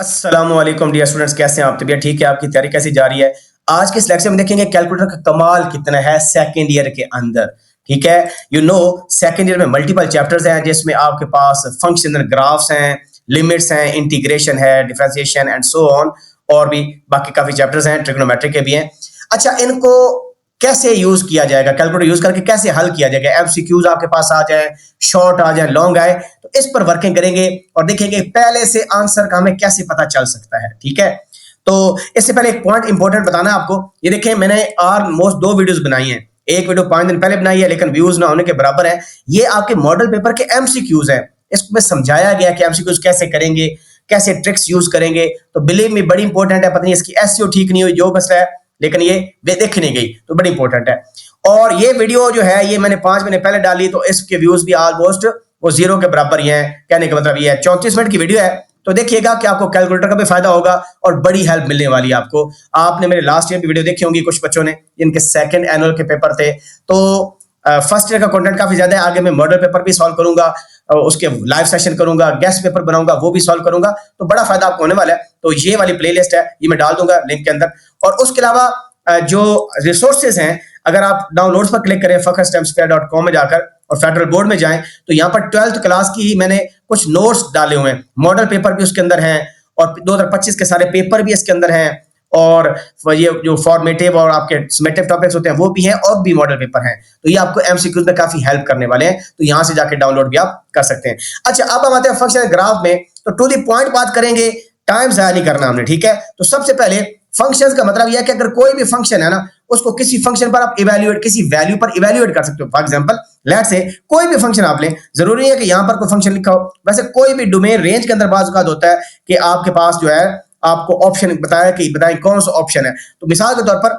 अस्सलामुअलैकुम dear students, कैसे हैं आप? तबीयत ठीक है? आपकी तैयारी कैसी जा रही है? आज के इस लेक्चर में देखेंगे कैलकुलेटर का कमाल कितना है सेकंड ईयर के अंदर। ठीक है, सेकंड ईयर में मल्टीपल चैप्टर्स हैं जिसमें आपके पास फंक्शन एंड ग्राफ्स हैं, लिमिट्स हैं, इंटीग्रेशन है, डिफरेंशिएशन एंड सो ऑन, और भी बाकी काफी चैप्टर्स हैं, ट्रिग्नोमेट्री के भी हैं। अच्छा, इनको कैसे यूज किया जाएगा, कैलकुलेटर यूज करके कैसे हल किया जाएगा, एमसीक्यूज आपके पास आ जाए, शॉर्ट आ जाए, लॉन्ग आए, तो इस पर वर्किंग करेंगे और देखेंगे पहले से आंसर का हमें कैसे पता चल सकता है। ठीक है, तो इससे पहले एक पॉइंट इंपॉर्टेंट बताना है आपको। ये देखें, मैंने ऑलमोस्ट 2 वीडियोस बनाई हैं। एक वीडियो 5 दिन पहले बनाई है लेकिन व्यूज ना होने के बराबर है। ये आपके मॉडल पेपर के एमसीक्यूज है, इसमें समझाया गया कि एमसीक्यूज कैसे करेंगे, कैसे ट्रिक्स यूज करेंगे। तो बिलीव मी, बड़ी इंपॉर्टेंट है। पता नहीं इसकी एसईओ ठीक नहीं हुई, जो मसला है, लेकिन ये देखी नहीं गई, तो बड़ी इंपॉर्टेंट है। और ये वीडियो जो है ये मैंने 5 महीने पहले डाली, तो इसके व्यूज भी ऑलमोस्ट वो 0 के बराबर ही हैं। कहने का मतलब ये है 34 मिनट की वीडियो है, तो देखिएगा कि आपको कैलकुलेटर का भी फायदा होगा और बड़ी हेल्प मिलने वाली है आपको। आपने मेरे लास्ट ईयर की वीडियो देखी होंगी, कुछ बच्चों ने, इनके सेकंड एनुअल के पेपर थे। तो फर्स्ट ईयर का कंटेंट काफी ज्यादा है। आगे मैं मॉडल पेपर भी सॉल्व करूंगा, उसके लाइव सेशन करूंगा, गेस्ट पेपर बनाऊंगा, वो भी सॉल्व करूंगा, तो बड़ा फायदा आपको होने वाला है। तो ये वाली प्लेलिस्ट है, ये मैं डाल दूंगा लिंक के अंदर। और उसके अलावा जो रिसोर्सेज हैं, अगर आप डाउनलोड्स पर क्लिक करें focustemsphere.com में जाकर और फेडरल बोर्ड में जाएं, तो यहाँ पर 12th क्लास की मैंने कुछ नोट्स डाले हुए हैं, मॉडल पेपर भी उसके अंदर हैं और 2025 के सारे पेपर भी इसके अंदर हैं, और ये जो फॉर्मेटिव और आपके समेटिव टॉपिक्स होते हैं वो भी हैं, और भी मॉडल पेपर हैं। तो ये आपको एमसीक्यूज में काफी हेल्प करने वाले हैं, तो यहाँ से जाके डाउनलोड भी आप कर सकते हैं। अच्छा, अब हम आते हैं फंक्शन ग्राफ में। तो टू द पॉइंट बात करेंगे, टाइम जाया नहीं करना हमने। ठीक है, तो सबसे पहले फंक्शंस का मतलब यह है कि अगर कोई भी फंक्शन है ना, उसको किसी फंक्शन पर आप इवैल्यूएट, किसी वैल्यू पर इवैल्यूएट कर सकते हो। फॉर एग्जांपल, लेट्स से कोई भी फंक्शन आप लें, जरूरी है कि यहां पर कोई फंक्शन लिखा हो। वैसे कोई भी डोमेन रेंज के अंदर बात होता है कि आपके पास जो है आपको ऑप्शन बताएं कौन सा ऑप्शन है। तो मिसाल के तौर पर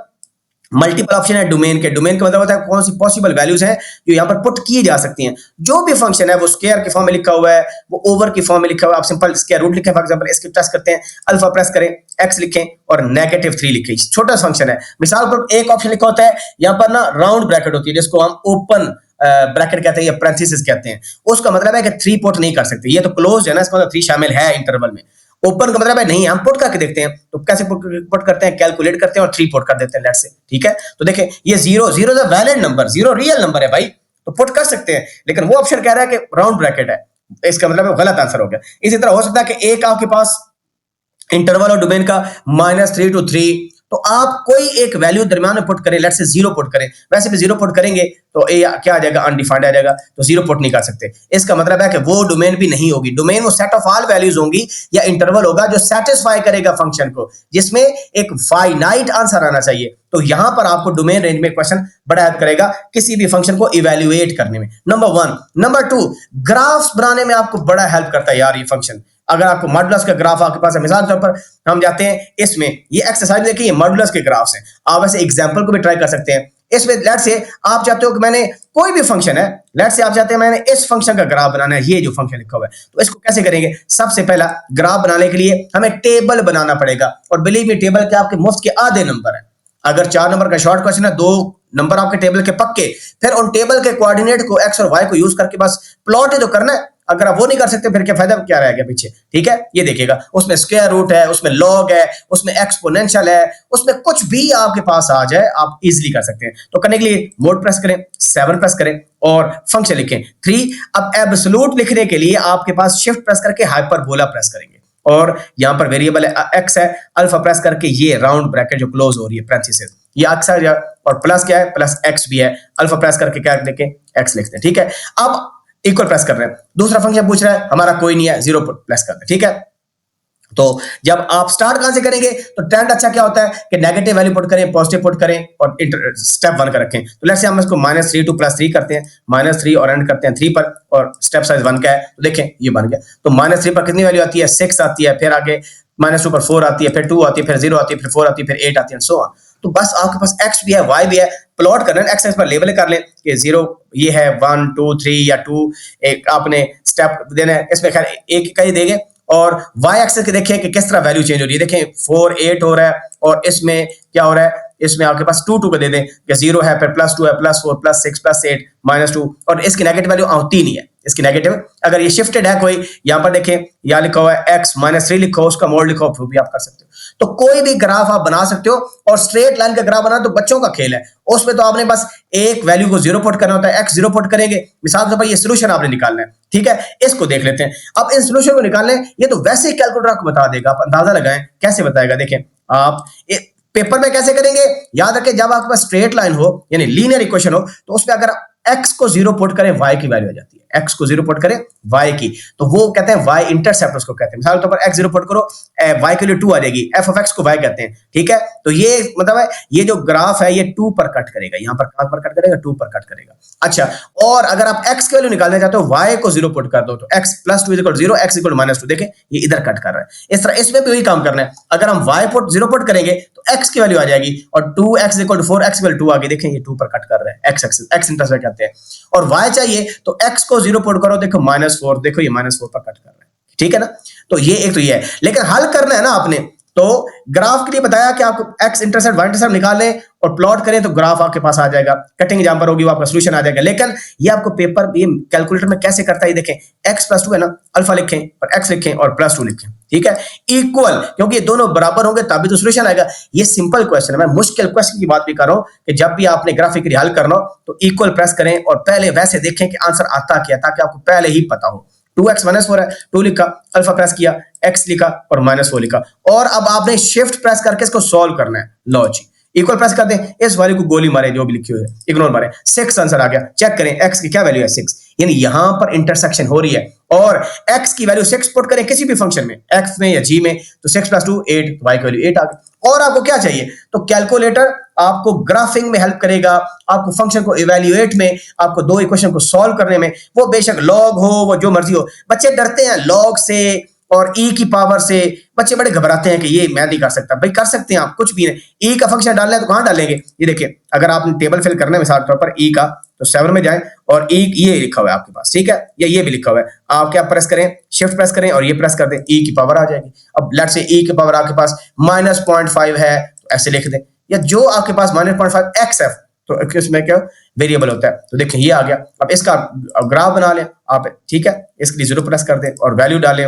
मल्टीपल ऑप्शन है डोमेन के। डोमेन का मतलब होता है कौन सी पॉसिबल वैल्यूज हैं जो यहाँ पर पुट की जा सकती हैं। जो भी फंक्शन है वो स्क्वायर के फॉर्म में लिखा हुआ है, वो ओवर की फॉर्म में लिखा हुआ है। आप सिंपल स्क्वायर रूट लिखें, फॉर एग्जांपल इसकी प्रेस करते हैं, अल्फा प्रेस करें, एक्स लिखें और -3 लिखें। छोटा फंक्शन है। मिसाल पर एक ऑप्शन लिखा होता है, यहाँ पर ना राउंड ब्रैकेट होती है जिसको हम ओपन ब्रैकेट कहते हैं या पैरेंथेसिस कहते हैं। उसका मतलब है कि 3 पुट नहीं कर सकते। ये तो क्लोज है ना, इसका मतलब 3 शामिल है इंटरवल में। ओपन का मतलब है नहीं, हम पुट करके देखते हैं। तो कैसे पुट करते हैं, कैलकुलेट करते हैं और 3 पुट कर देते हैं, लेट्स से। ठीक है, तो देखें ये 0 is a valid number, 0 real number है भाई, तो पुट कर सकते हैं। लेकिन वो ऑप्शन कह रहा है कि राउंड ब्रैकेट है, इसका मतलब गलत आंसर हो गया। इसी तरह हो सकता है कि एक आपके पास इंटरवल और डोमेन का -3 to 3, तो आप कोई एक वैल्यू दरमियान में पुट करें, लेट्स से 0 पुट करें। वैसे भी 0 पुट करेंगे तो ए क्या आ जाएगा, अनडिफाइंड आ जाएगा, तो 0 पुट नहीं कर सकते। इसका मतलब है कि वो डोमेन भी नहीं होगी। डोमेन वो सेट ऑफ ऑल वैल्यूज होंगी या इंटरवल होगा जो सेटिस्फाई करेगा फंक्शन को, जिसमें एक फाइनाइट आंसर आना चाहिए। तो यहां पर आपको डोमेन रेंज में क्वेश्चन बड़ा हेल्प करेगा किसी भी फंक्शन को इवैल्यूएट करने में, नंबर 1। नंबर 2, ग्राफ्स बनाने में आपको बड़ा हेल्प करता है यार ये फंक्शन। अगर आपको मॉडुलस का ग्राफ आपके पास है, मिसाल के तौर पर हम जाते हैं इसमें, ये एक्सरसाइज देखिए, ये मॉडुलस के ग्राफ्स हैं। आप ऐसे एग्जांपल को भी ट्राई कर सकते हैं। इसमें लेट्स से आप चाहते हो कि मैंने कोई भी फंक्शन है, लेट्स से आप चाहते हैं मैंने इस फंक्शन का ग्राफ बनाना है, ये जो फंक्शन लिखा हुआ है, तो इसको कैसे करेंगे? सबसे पहला, ग्राफ बनाने के लिए हमें टेबल बनाना पड़ेगा। और बिलीव मी, टेबल के आपके मुफ्त के आधे नंबर है। अगर 4 नंबर का शॉर्ट क्वेश्चन है, 2 नंबर आपके टेबल के पक्के, फिर उन टेबल के कोऑर्डिनेट को एक्स और वाई को यूज करके बस प्लॉट ही तो करना है। अगर आप वो नहीं कर सकते फिर क्या फायदा, क्या रह गया पीछे? ठीक है, ये देखिएगा, उसमें स्क्वायर रूट है, उसमें लॉग है, उसमें एक्सपोनेंशियल है, उसमें कुछ भी आपके पास आ जाए आप इजीली कर सकते हैं। तो करने के लिए मोड प्रेस करें, 7 प्रेस करें और फंक्शन लिखें 3। अब एब्सोल्यूट लिखने के लिए आपके पास शिफ्ट प्रेस करके हाइपरबोला प्रेस करेंगे, और यहां पर वेरिएबल है एक्स है, अल्फा प्रेस करके ये राउंड ब्रैकेट जो क्लोज हो रही है पैरेंथेसिस, ये एक्स है, और प्लस क्या है, प्लस एक्स भी है। अल्फा प्रेस करके क्या लिखें, एक्स लिखते हैं। ठीक है, अब इक्वल प्रेस कर रहे हैं। दूसरा फंक्शन पूछ रहा है, हमारा कोई नहीं है, 0 प्रेस कर रहे हैं। ठीक है, तो जब आप स्टार्ट कहां से करेंगे, तो ट्रेंड अच्छा क्या होता है कि नेगेटिव वैल्यू पुट करें, पॉजिटिव पुट करें और स्टेप 1 का रखें। तो लेट्स से हम इसको -3 to +3 करते हैं, -3 और एंड करते हैं 3 पर, और स्टेप साइज 1 का है, तो देखें ये बन गया। तो -3 पर कितनी वैल्यू आती है, 6 आती है, फिर आगे -2 पर 4 आती है, फिर 2 आती है, फिर 0 आती है, फिर 4 आती है, फिर 8 आती है, सो ऑन। तो बस आपके पास x भी है, y भी है, प्लॉट करना है, एक्स पर लेबल कर लें कि 0 ये है, 1 2 3 या 2, एक आपने स्टेप देना है। इसमें खैर एक का ही देंगे, और y एक्सिस के देखिए कि किस तरह वैल्यू चेंज हो रही है। देखें 4 8 हो रहा है, और इसमें क्या हो रहा है, इसमें आपके पास 2 2 को दे दें कि 0 है, फिर +2 है, +4 +6 +8 -2, और इसकी नेगेटिव वैल्यू आती नहीं है, इसकी नेगेटिव। अगर ये शिफ्टेड है कोई, यहां पर देखें यहां लिखा हुआ है x -3 लिखो, उसका मोड लिखो, फिर भी आप कर सकते हो। तो कोई भी ग्राफ आप बना सकते हो, और स्ट्रेट लाइन का ग्राफ बनाना तो बच्चों का खेल है, उसमें तो आपने बस एक वैल्यू को 0 पुट करना होता है, x 0 पुट करेंगे, मिसाल के तौर पर ये सोल्यूशन आपने निकालना है, ठीक है। इसको देख लेते हैं। अब इन सोल्यूशन को निकालने, ये तो वैसे ही कैलकुलेटर आपको बता देगा, आप अंदाजा लगाएं कैसे बताएगा। देखें आप पेपर में कैसे करेंगे, याद रखें जब आपके पास स्ट्रेट लाइन हो यानी लीनियर इक्वेशन हो, तो उसमें अगर x को 0 पुट करें y की वैल्यू आ जाती है, x को 0 पुट करें y की, तो वो कहते हैं y इंटरसेप्ट उसको कहते हैं। मिसाल के तौर पर x 0 पुट करो, y के लिए 2 आ जाएगी, f ऑफ x को y कहते हैं, ठीक है। तो ये मतलब है ये जो ग्राफ है ये 2 पर कट करेगा, यहां पर कहां पर कट करेगा, 2 पर कट करेगा। अच्छा, और अगर आप x की वैल्यू निकालना चाहते हो, y को 0 पुट कर दो, तो x + 2 = 0, x = -2, देखें ये इधर कट कर रहा है। इस तरह इसमें भी वही काम करना है, अगर हम y पुट 0 पुट करेंगे तो x की वैल्यू आ जाएगी, और 2x = 4, x = 2 आ गई, देखें ये 2 पर कट कर रहा है, x इंटरसेप्ट कहते हैं। और y चाहिए तो x को 0 पुट करो, देखो -4, देखो ये -4 पर कट कर रहा है, ठीक है ना। तो ये एक तो ये है, लेकिन हल करना है ना आपने, तो ग्राफ के लिए बताया कि आपको x इंटरसेप्ट y इंटरसेप्ट निकाल लें और प्लॉट करें, तो ग्राफ आपके पास आ जाएगा, कटिंग जहां पर होगी वो आपका सॉल्यूशन आ जाएगा। लेकिन ये आपको पेपर ये कैलकुलेटर में कैसे करता है, ये देखें, x + 2 है ना, अल्फा लिखें और x लिखें और +2 लिखें, ठीक है, इक्वल, क्योंकि ये दोनों बराबर होंगे तभी तो सॉल्यूशन आएगा। ये सिंपल क्वेश्चन है, मैं मुश्किल क्वेश्चन की बात भी कर रहा हूं कि जब भी आपने ग्राफिकली हल करना हो तो इक्वल प्रेस करें और पहले वैसे देखें कि आंसर आता क्या, ताकि आपको पहले ही पता हो। 2x -4 है, 2 लिखा, अल्फा प्रेस किया, x लिखा और -4 लिखा, और अब आपने शिफ्ट प्रेस करके इसको सॉल्व करना है। लो जी, इक्वल प्रेस कर दें, इस वैल्यू को गोली मारे जो भी लिखी हुई है, इग्नोर मारे, 6 आंसर आ गया। चेक करें x की क्या वैल्यू है, 6, यानी यहां पर इंटरसेक्शन हो रही है, और x की वैल्यू 6 पुट करें किसी भी फंक्शन में, x में या g में, तो 6 + 2 8, y की वैल्यू 8 आ गई। और आपको क्या चाहिए, तो कैलकुलेटर आपको ग्राफिंग में हेल्प करेगा, आपको फंक्शन को इवैल्यूएट में, आपको दो इक्वेशन को सॉल्व करने में, वो बेशक लॉग हो, वो जो मर्जी हो। बच्चे डरते हैं लॉग से और e की पावर से, बच्चे बड़े घबराते हैं कि ये मैं नहीं कर सकता। भाई कर सकते हैं आप, कुछ भी नहीं। e का फंक्शन डालना है तो कहां डालेंगे, ये देखिए, अगर आपने टेबल फिल करना है मिसाल के तौर पर e का, तो 7 में जाएं और e ये लिखा हुआ है आपके पास, ठीक है, ये भी लिखा हुआ है, आप क्या प्रेस करें, शिफ्ट प्रेस करें और ये प्रेस कर दें, e की पावर आ जाएगी। अब लेट से e की पावर आपके पास -0.5 है, तो ऐसे लिख दें, या जो आपके पास -0.5 xf, तो इसमें क्या वेरिएबल होता है, तो देखिए ये आ गया। अब इसका ग्राफ बना लें आप, ठीक है, इसके लिए 0 प्रेस कर दें और वैल्यू डालें,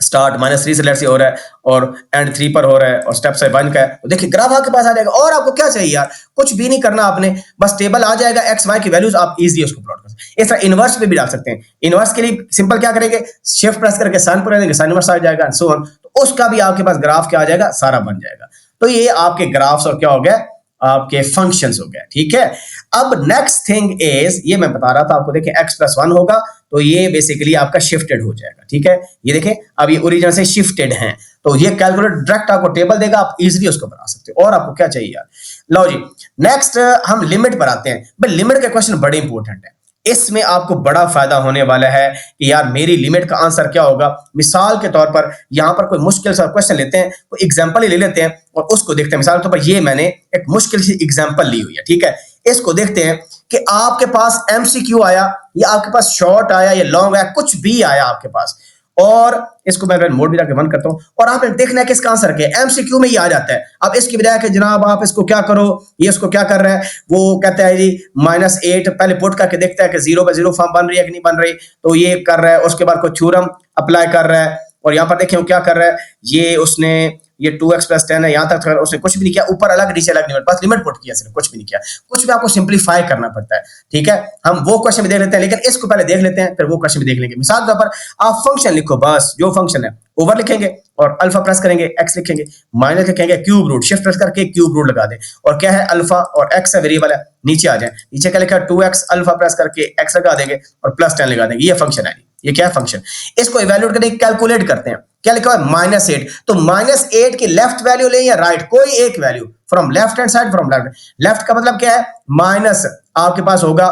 स्टार्ट -3 से लेट से हो रहा है और एंड 3 पर हो रहा है और स्टेप से 1 का है, तो देखिए ग्राफ आपके पास आ जाएगा। और आपको क्या चाहिए यार, कुछ भी नहीं करना आपने, बस टेबल आ जाएगा, एक्स वाई की वैल्यूज आप इजीली उसको प्लॉट कर सकते हैं। इस तरह इनवर्स पे भी डाल सकते हैं। इनवर्स के लिए सिंपल क्या करेंगे, शिफ्ट प्रेस करके साइन पर देंगे, साइन इनवर्स आ जाएगा, सो ऑन, तो उसका भी आपके पास ग्राफ क्या आ जाएगा, सारा बन जाएगा। तो ये आपके ग्राफ्स और क्या हो गया, आपके फंक्शंस हो गए, ठीक है। अब नेक्स्ट थिंग इज, ये मैं बता रहा था आपको, देखिए x + 1 होगा तो ये बेसिकली आपका शिफ्टेड हो जाएगा, ठीक है। ये देखें अब ये ओरिजिनल से शिफ्टेड हैं, तो ये कैलकुलेटर डायरेक्ट आपको टेबल देगा, आप इजीली उसको बना सकते हो। और आपको क्या चाहिए यार, लो जी नेक्स्ट हम लिमिट पर आते हैं। भाई लिमिट का क्वेश्चन बड़े इंपॉर्टेंट है, इसमें आपको बड़ा फायदा होने वाला है कि यार मेरी लिमिट का आंसर क्या होगा। मिसाल के तौर पर यहां पर कोई मुश्किल सा क्वेश्चन लेते हैं, कोई एग्जांपल ही ले लेते हैं और उसको देखते हैं। मिसाल के तौर पर ये मैंने एक मुश्किल सी एग्जांपल ली हुई है, ठीक है, इसको देखते हैं कि आपके पास एमसीक्यू आया या आपके पास शॉर्ट आया या लॉन्ग आया, कुछ भी आया आपके पास, और इसको मैं मोड भी जाके बंद करता हूं और आपने देखना है कि इसका आंसर क्या है। एमसीक्यू में ये आ जाता है। अब इसकी बजाय कि जनाब आप इसको क्या करो, ये इसको क्या कर रहा है, वो कहता है जी -8, पहले पुट करके देखता है कि 0 पे 0 फॉर्म बन रही है कि नहीं बन रही, तो ये कर रहा है। उसके बाद कोई थ्योरम अप्लाई कर रहा है और यहां पर देखें वो क्या कर रहा है, ये उसने ये 2x + 10 है, यहां तक उसने कुछ भी नहीं किया, ऊपर अलग नीचे अलग नहीं, बस लिमिट पुट किया, सिर्फ कुछ भी नहीं किया। कुछ भी आपको सिंपलीफाई करना पड़ता है, ठीक है। हम वो क्वेश्चन भी देख लेते हैं, लेकिन इसको पहले देख लेते हैं, फिर वो क्वेश्चन भी देख लेंगे। मिसाल के तौर पर आप फंक्शन लिखो, बस जो फंक्शन है ओवर लिखेंगे और अल्फा प्रेस करेंगे, एक्स लिखेंगे, माइनस लिखेंगे, क्यूब रूट, शिफ्ट प्रेस करके क्यूब रूट लगा दें, और क्या है अल्फा और एक्स है वेरिएबल है, नीचे आ जाए, नीचे क्या लिखा है 2x, अल्फा प्रेस करके एक्स लगा देंगे और +10 लगा देंगे, ये फंक्शन है। ये क्या है फंक्शन, इसको इवैल्यूएट करके कैलकुलेट करते हैं। क्या लिखा है -8, तो -8 की लेफ्ट वैल्यू लें या राइट, कोई एक value from left hand side, from left. Left का मतलब क्या है, माइनस आपके पास होगा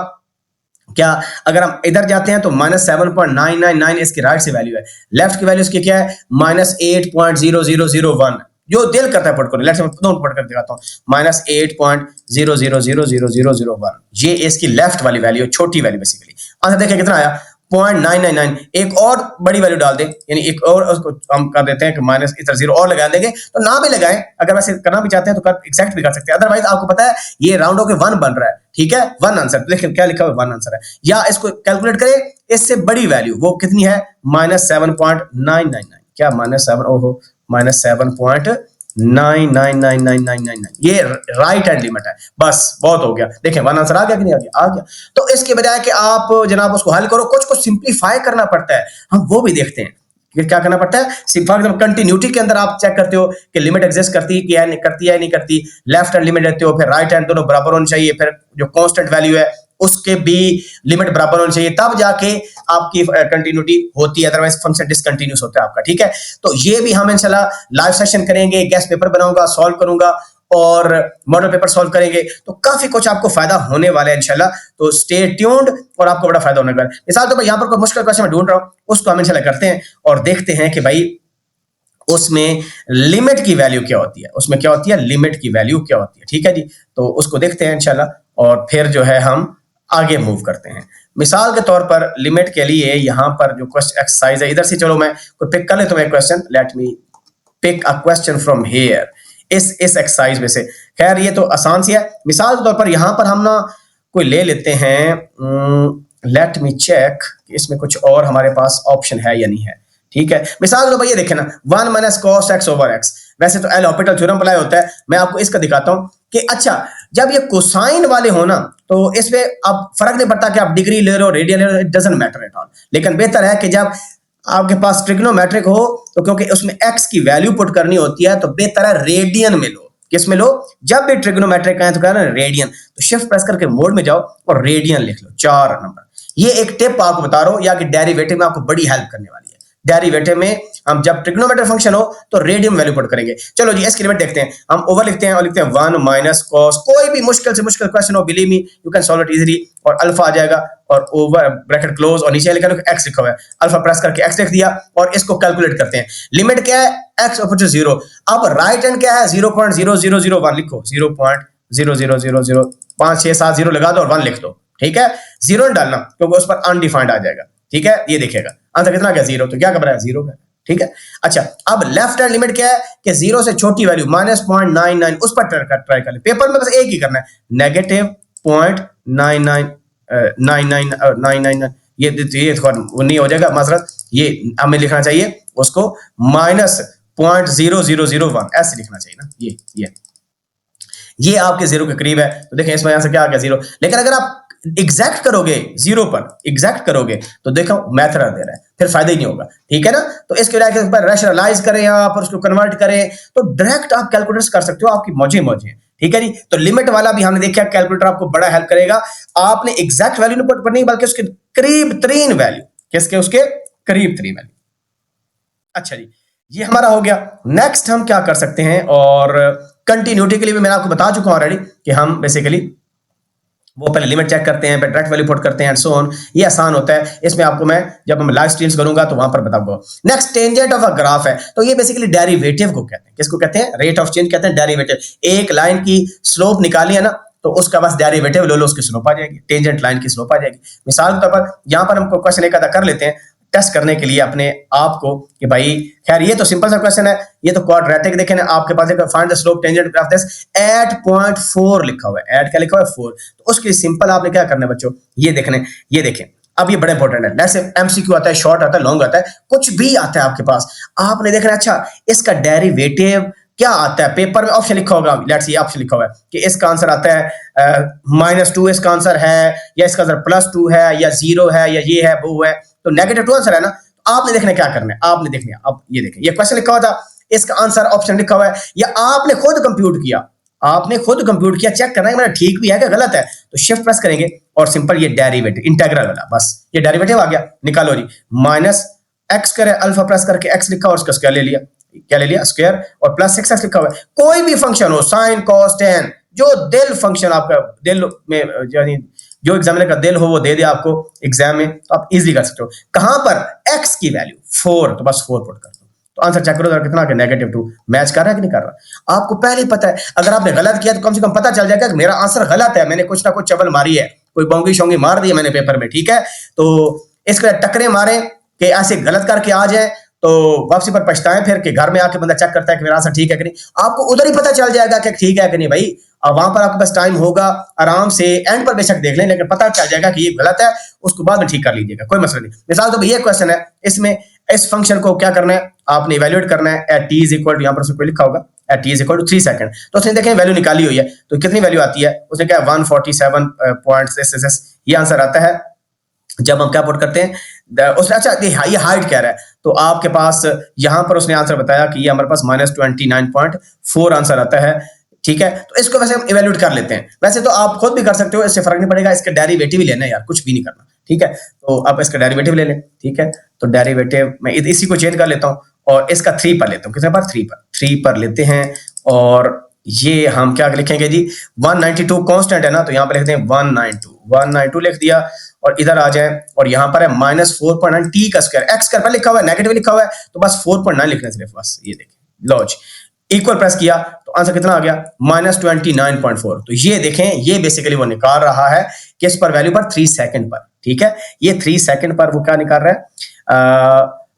क्या, अगर हम इधर जाते हैं तो -7.999 इसकी राइट से वैल्यू है, लेफ्ट की वैल्यू इसकी क्या है -8.00001, जो दिल करता है पुट करो। लेट्स मैं पुट कर दिखाता हूं, -8.0000001, ये इसकी लेफ्ट वाली वैल्यू, छोटी वैल्यू बेसिकली। आंसर देखिए कितना आया 0.999 एक और बड़ी वैल्यू डाल दें, यानी एक और उसको हम कर देते हैं कि माइनस इधर 0 और लगा देंगे, तो ना भी लगाएं, अगर वैसे करना भी चाहते हैं तो कर एग्जैक्ट भी कर सकते हैं, अदरवाइज आपको पता है ये राउंड होकर 1 बन रहा है, ठीक है, 1 आंसर, लेकिन क्या लिखा हुआ 1 आंसर है, या इसको कैलकुलेट करें इससे बड़ी वैल्यू, वो कितनी है -7.999, क्या -7, ओहो -7.9999999, ये राइट हैंड लिमिट है, बस बहुत हो गया, देखें 1 आंसर आ गया कि नहीं आ गया, आ गया। तो इसके बजाय कि आप जनाब उसको हल करो, कुछ को सिंप्लीफाई करना पड़ता है, हम वो भी देखते हैं कि क्या करना पड़ता है। फॉर एग्जाम्पल कंटिन्यूटी के अंदर आप चेक करते हो कि लिमिट एग्जिस्ट करती है कि या नहीं करती है, नहीं करती, लेफ्ट हैंड लिमिट लेते हो, फिर राइट हैंड, दोनों बराबर होनी चाहिए, फिर जो कांस्टेंट वैल्यू है उसके भी लिमिट बराबर होनी चाहिए, तब जाके आपकी कंटिन्यूटी होती है, अदरवाइज फंक्शन डिसकंटिन्यूस होता है आपका, ठीक है। तो ये भी हम इंशाल्लाह लाइव सेशन करेंगे, गेस्ट पेपर बनाऊंगा, सॉल्व करूंगा और मॉडल पेपर सॉल्व करेंगे, तो काफी कुछ आपको फायदा होने वाला है इंशाल्लाह, तो स्टे ट्यून्ड और आपको बड़ा फायदा होने वाला है। मिसाल तो भाई यहाँ पर कोई मुश्किल क्वेश्चन मैं ढूंढ रहा हूँ, उसको हम इंशाल्लाह करते हैं और देखते हैं कि भाई उसमें लिमिट की वैल्यू क्या होती है, उसमें क्या होती है, लिमिट की वैल्यू क्या होती है, ठीक है जी। तो उसको देखते हैं इंशाल्लाह और फिर जो है हम आगे मूव करते हैं। मिसाल के तौर पर लिमिट के लिए यहाँ पर जो क्वेश्चन एक्सरसाइज है, इधर से चलो मैं कोई पिक कर लेता हूँ question, let me pick a question from here, इस एक्सरसाइज में से। खैर ये तो आसान सी है। मिसाल के तौर पर यहाँ पर हम ना कोई ले लेते हैं, लेट मी चेक इसमें कुछ और हमारे पास ऑप्शन है या नहीं है, ठीक है। मिसाल के तौर पर ये देखें ना, 1 - cos x over x, वैसे तो एल हॉपिटल थ्योरम अप्लाई होता है, मैं आपको इसका दिखाता हूं कि अच्छा जब ये कोसाइन वाले हो ना तो इसमें अब फर्क नहीं पड़ता कि आप डिग्री ले रहे हो, रेडियन ले रहे हो, it doesn't matter at all, लेकिन बेहतर है कि जब आपके पास ट्रिग्नोमेट्रिक हो तो क्योंकि उसमें x की वैल्यू पुट करनी होती है, तो बेहतर है रेडियन में लो। किस में लो? जब भी ट्रिग्नोमेट्रिक आए तो कहना रेडियन, तो शिफ्ट प्रेस करके मोड में जाओ और रेडियन लिख लो 4 नंबर। ये एक टिप आपको बता रहा हूं, या कि डेरिवेटिव में आपको बड़ी हेल्प करने वाली है। डेरिवेटिव में हम जब ट्रिग्नोमेट्रिक फंक्शन हो तो रेडियन वैल्यू पुट करेंगे। चलो जी इसकी लिमिट देखते हैं, हम ओवर लिखते हैं और लिखते हैं 1 - cos, कोई भी मुश्किल से मुश्किल क्वेश्चन हो, believe me you can solve it easily, और अल्फा आ जाएगा और ओवर ब्रैकेट क्लोज और नीचे लिखा x लिखा हुआ है, अल्फा प्रेस करके x लिख दिया और इसको कैलकुलेट करते हैं। लिमिट क्या है? x opposite 0। अब राइट हैंड क्या है? 0.0001 लिखो, 0.00005 6 7 0 लगा दो और 1 लिख दो, ठीक है। 0 डालना क्योंकि उस पर अनडिफाइंड आ जाएगा, ठीक है। ये देखिएगा आंसर कितना क्या 0, तो क्या घबराया 0 का, ठीक है। अच्छा अब लेफ्ट हैंड लिमिट क्या है कि 0 से छोटी वैल्यू -0.99 उस पर ट्राई कर ले। पेपर में बस एक ही करना है, -0.99999, ये नहीं हो जाएगा माजरत, ये हमें लिखना चाहिए उसको -0.0001 ऐसे लिखना चाहिए ना, ये आपके 0 के करीब है। तो देखें इसमें यहां से क्या आ गया 0, लेकिन अगर आप एग्जैक्ट करोगे 0 पर, एग्जैक्ट करोगे तो देखो मैथ दे रहा है, फिर फायदा ही नहीं होगा, ठीक है ना। तो इसके लिए रैशनलाइज करें यहाँ पर, उसको कन्वर्ट करें, तो डायरेक्ट आप कैलकुलेटर्स कर सकते हो, आपकी मौजे मौजे, ठीक है जी। तो लिमिट वाला भी हमने देखा, कैलकुलेटर आपको बड़ा हेल्प करेगा। आपने एग्जैक्ट वैल्यू नहीं पुट करनी बल्कि उसके करीब तरीन वैल्यू, किसके? उसके करीब तरीन वैल्यू। अच्छा जी ये हमारा हो गया। नेक्स्ट हम क्या कर सकते हैं, और कंटिन्यूटी के लिए भी मैंने आपको बता चुका हूं ऑलरेडी कि हम बेसिकली वो पहले लिमिट चेक करते हैं, फिर डायरेक्ट वैल्यू पुट करते हैं एंड सो ऑन। ये आसान होता है, इसमें आपको मैं जब मैं लाइव स्ट्रीम्स करूंगा तो वहां पर बताऊंगा। Next tangent of a graph है, तो ये बेसिकली डेरिवेटिव को कहते हैं। किसको कहते हैं? रेट ऑफ चेंज कहते हैं, डेरिवेटिव। एक लाइन की स्लोप निकाली है ना, तो उसका बस डेरिवेटिव लो लो, उसकी स्लोप आ जाएगी, टेंजेंट लाइन की स्लोप आ जाएगी। मिसाल के तौर पर यहां पर हम क्वेश्चन एक आधा कर लेते हैं टेस्ट करने के लिए अपने आप को कि भाई खैर ये तो सिंपल सा क्वेश्चन है, ये तो क्वाड्रेटिक देखें ना, आपके पास एक find the slope tangent of this eight point 4 लिखा हुआ है, एट क्या लिखा हुआ है 4। तो उसके लिए सिंपल आपने क्या करना है बच्चों, ये देखने, ये देखें। अब ये बड़ा इंपॉर्टेंट है, जैसे एमसीक्यू आता है, शॉर्ट आता है, लॉन्ग आता है, कुछ भी आता है आपके पास, आपने देखना अच्छा इसका डेरिवेटिव क्या आता है। पेपर में ऑप्शन लिखा होगा, लेट्स ये ऑप्शन लिखा हुआ है कि इसका आंसर आता है -2 इसका आंसर है, या इसका आंसर +2 है, या 0 है, या ये है वो है, तो -2 आंसर है ना। तो आपने देखना क्या करना है, आपने देखना, अब ये देखें ये क्वेश्चन लिखा हुआ था, इसका आंसर ऑप्शन लिखा हुआ है, या आपने खुद कंप्यूट किया, आपने खुद कंप्यूट किया, चेक करना है मेरा ठीक भी है कि गलत है, तो शिफ्ट प्रेस करेंगे और सिंपल ये डेरिवेटिव इंटीग्रल वाला, बस ये डेरिवेटिव आ गया, निकालो जी। -x करें, अल्फा प्रेस करके x लिखा और उसका स्क्वायर ले लिया, क्या ले लिया? स्क्वायर, और +6x लिखा हुआ है। कोई भी फंक्शन हो, साइन कॉस टेन, जो दिल फंक्शन आपका दिल में यानी जो एग्जामिनर का दिल हो वो दे दे आपको एग्जाम में, तो आप इजीली कर सकते हो। कहां पर? x की वैल्यू 4, तो बस 4 पुट कर दो, तो आंसर चेक करो कितना कि -2 मैच कर रहा है कि नहीं कर रहा। आपको पहले ही पता है, अगर आपने गलत किया तो कम से कम पता चल जाएगा कि मेरा आंसर गलत है, मैंने कुछ ना कुछ चबल मारी है, कोई बोंगी शोंगी मार दी है मैंने पेपर में, ठीक है। तो इसके टकरे मारे कि ऐसे गलत करके आ जाए तो वापसी पर पछताएं फिर कि घर में आके बंदा चेक करता है कि मेरा आंसर ठीक है कि नहीं। आपको उधर ही पता चल जाएगा कि ठीक है कि नहीं भाई। अब वहां पर आपके पास टाइम होगा, आराम से एंड पर बेशक देख लें, लेकिन पता चल जाएगा कि ये गलत है, उसको बाद में ठीक कर लीजिएगा, कोई मसला नहीं। मिसाल तो ये क्वेश्चन है, इसमें इस फंक्शन को क्या करना है, आपने इवेल्युएट करना है at T is equal to, यहाँ पर उसमें लिखा होगा at T is equal to 3 second. तो उसने देखें वैल्यू निकाली हुई है, तो कितनी वैल्यू आती है, उसने क्या 147.6 ये आंसर आता है जब हम क्या पुट करते हैं उसने। अच्छा ये हाइट कह रहा है, तो आपके पास यहां पर उसने आंसर बताया कि ये हमारे पास -29.4 आंसर आता है, ठीक है। तो इसको वैसे हम इवेल्युएट कर लेते हैं, वैसे तो आप खुद भी कर सकते हो, इससे फर्क नहीं पड़ेगा, इसका डेरिवेटिव ही लेना है यार, कुछ भी नहीं करना, ठीक है। तो आप इसका डेरिवेटिव ले लें, ठीक है। तो डेरिवेटिव मैं इसी को चेंज कर लेता हूं और इसका 3 पर लेता हूं, कितने पर 3 पर लेते हैं। और ये हम क्या लिखेंगे जी, 192 कांस्टेंट है ना, तो यहां पर लिखते हैं 192 लिख दिया, और इधर आ जाए और यहां पर है -4.9 टी का स्क्वायर, एक्स स्क्वायर पर लिखा हुआ है, नेगेटिव लिखा हुआ है, तो बस 4.9 लिखना सिर्फ, बस ये देखिए लॉज इक्वल प्रेस किया तो आंसर कितना आ गया -29.4। तो ये देखें, ये बेसिकली वो निकाल रहा है किस पर, वैल्यू पर 3 सेकंड पर, ठीक है। ये 3 सेकंड पर वो क्या निकाल रहा है,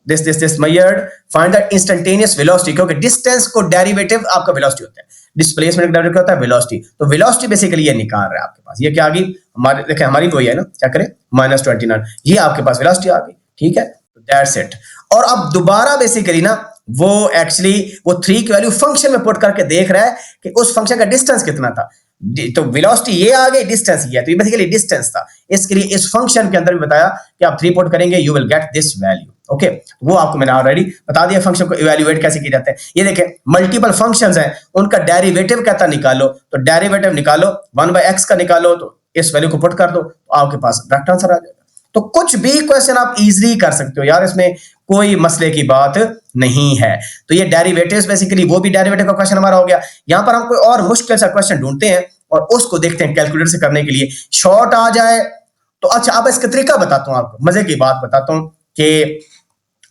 this measured find the instantaneous velocity, क्योंकि डिस्टेंस को डेरिवेटिव आपका वेलोसिटी होता है, डिस्प्लेसमेंट का डेरिवेटिव होता है वेलोसिटी, तो वेलोसिटी बेसिकली ये निकाल रहा है आपके पास। ये क्या आ गई हमारे, देखें हमारी वही है ना, क्या करें -29, ये आपके पास वेलोसिटी आ गई, ठीक है। That's it. और अब दोबारा बेसिकली ना वो एक्चुअली वो 3 की वैल्यू फंक्शन में पुट करके देख रहा है कि उस फंक्शन का डिस्टेंस कितना था, तो वेलोसिटी ये आ गई, डिस्टेंस ये है, तो ये बेसिकली डिस्टेंस था। इसके लिए इस फंक्शन के अंदर भी बताया कि आप 3 पुट करेंगे, you will get this value, okay. वो आपको मैंने ऑलरेडी बता दिया फंक्शन को इवैल्यूएट कैसे किया जाता है। ये देखें मल्टीपल फंक्शंस हैं, उनका डेरिवेटिव कहता निकालो, तो डेरिवेटिव निकालो 1/x का निकालो, तो इस वैल्यू को पुट कर दो, तो आपके पास डायरेक्ट आंसर आ जाएगा। तो कुछ भी क्वेश्चन आप इजीली कर सकते हो यार, इसमें कोई मसले की बात नहीं है। तो ये डेरिवेटिव्स बेसिकली वो भी डेरिवेटिव का क्वेश्चन हमारा हो गया। यहां पर हम कोई और मुश्किल सा क्वेश्चन ढूंढते हैं और उसको देखते हैं कैलकुलेटर से करने के लिए, शॉर्ट आ जाए तो। अच्छा अब इसका तरीका बताता हूं आपको, मजे की बात बताता हूं कि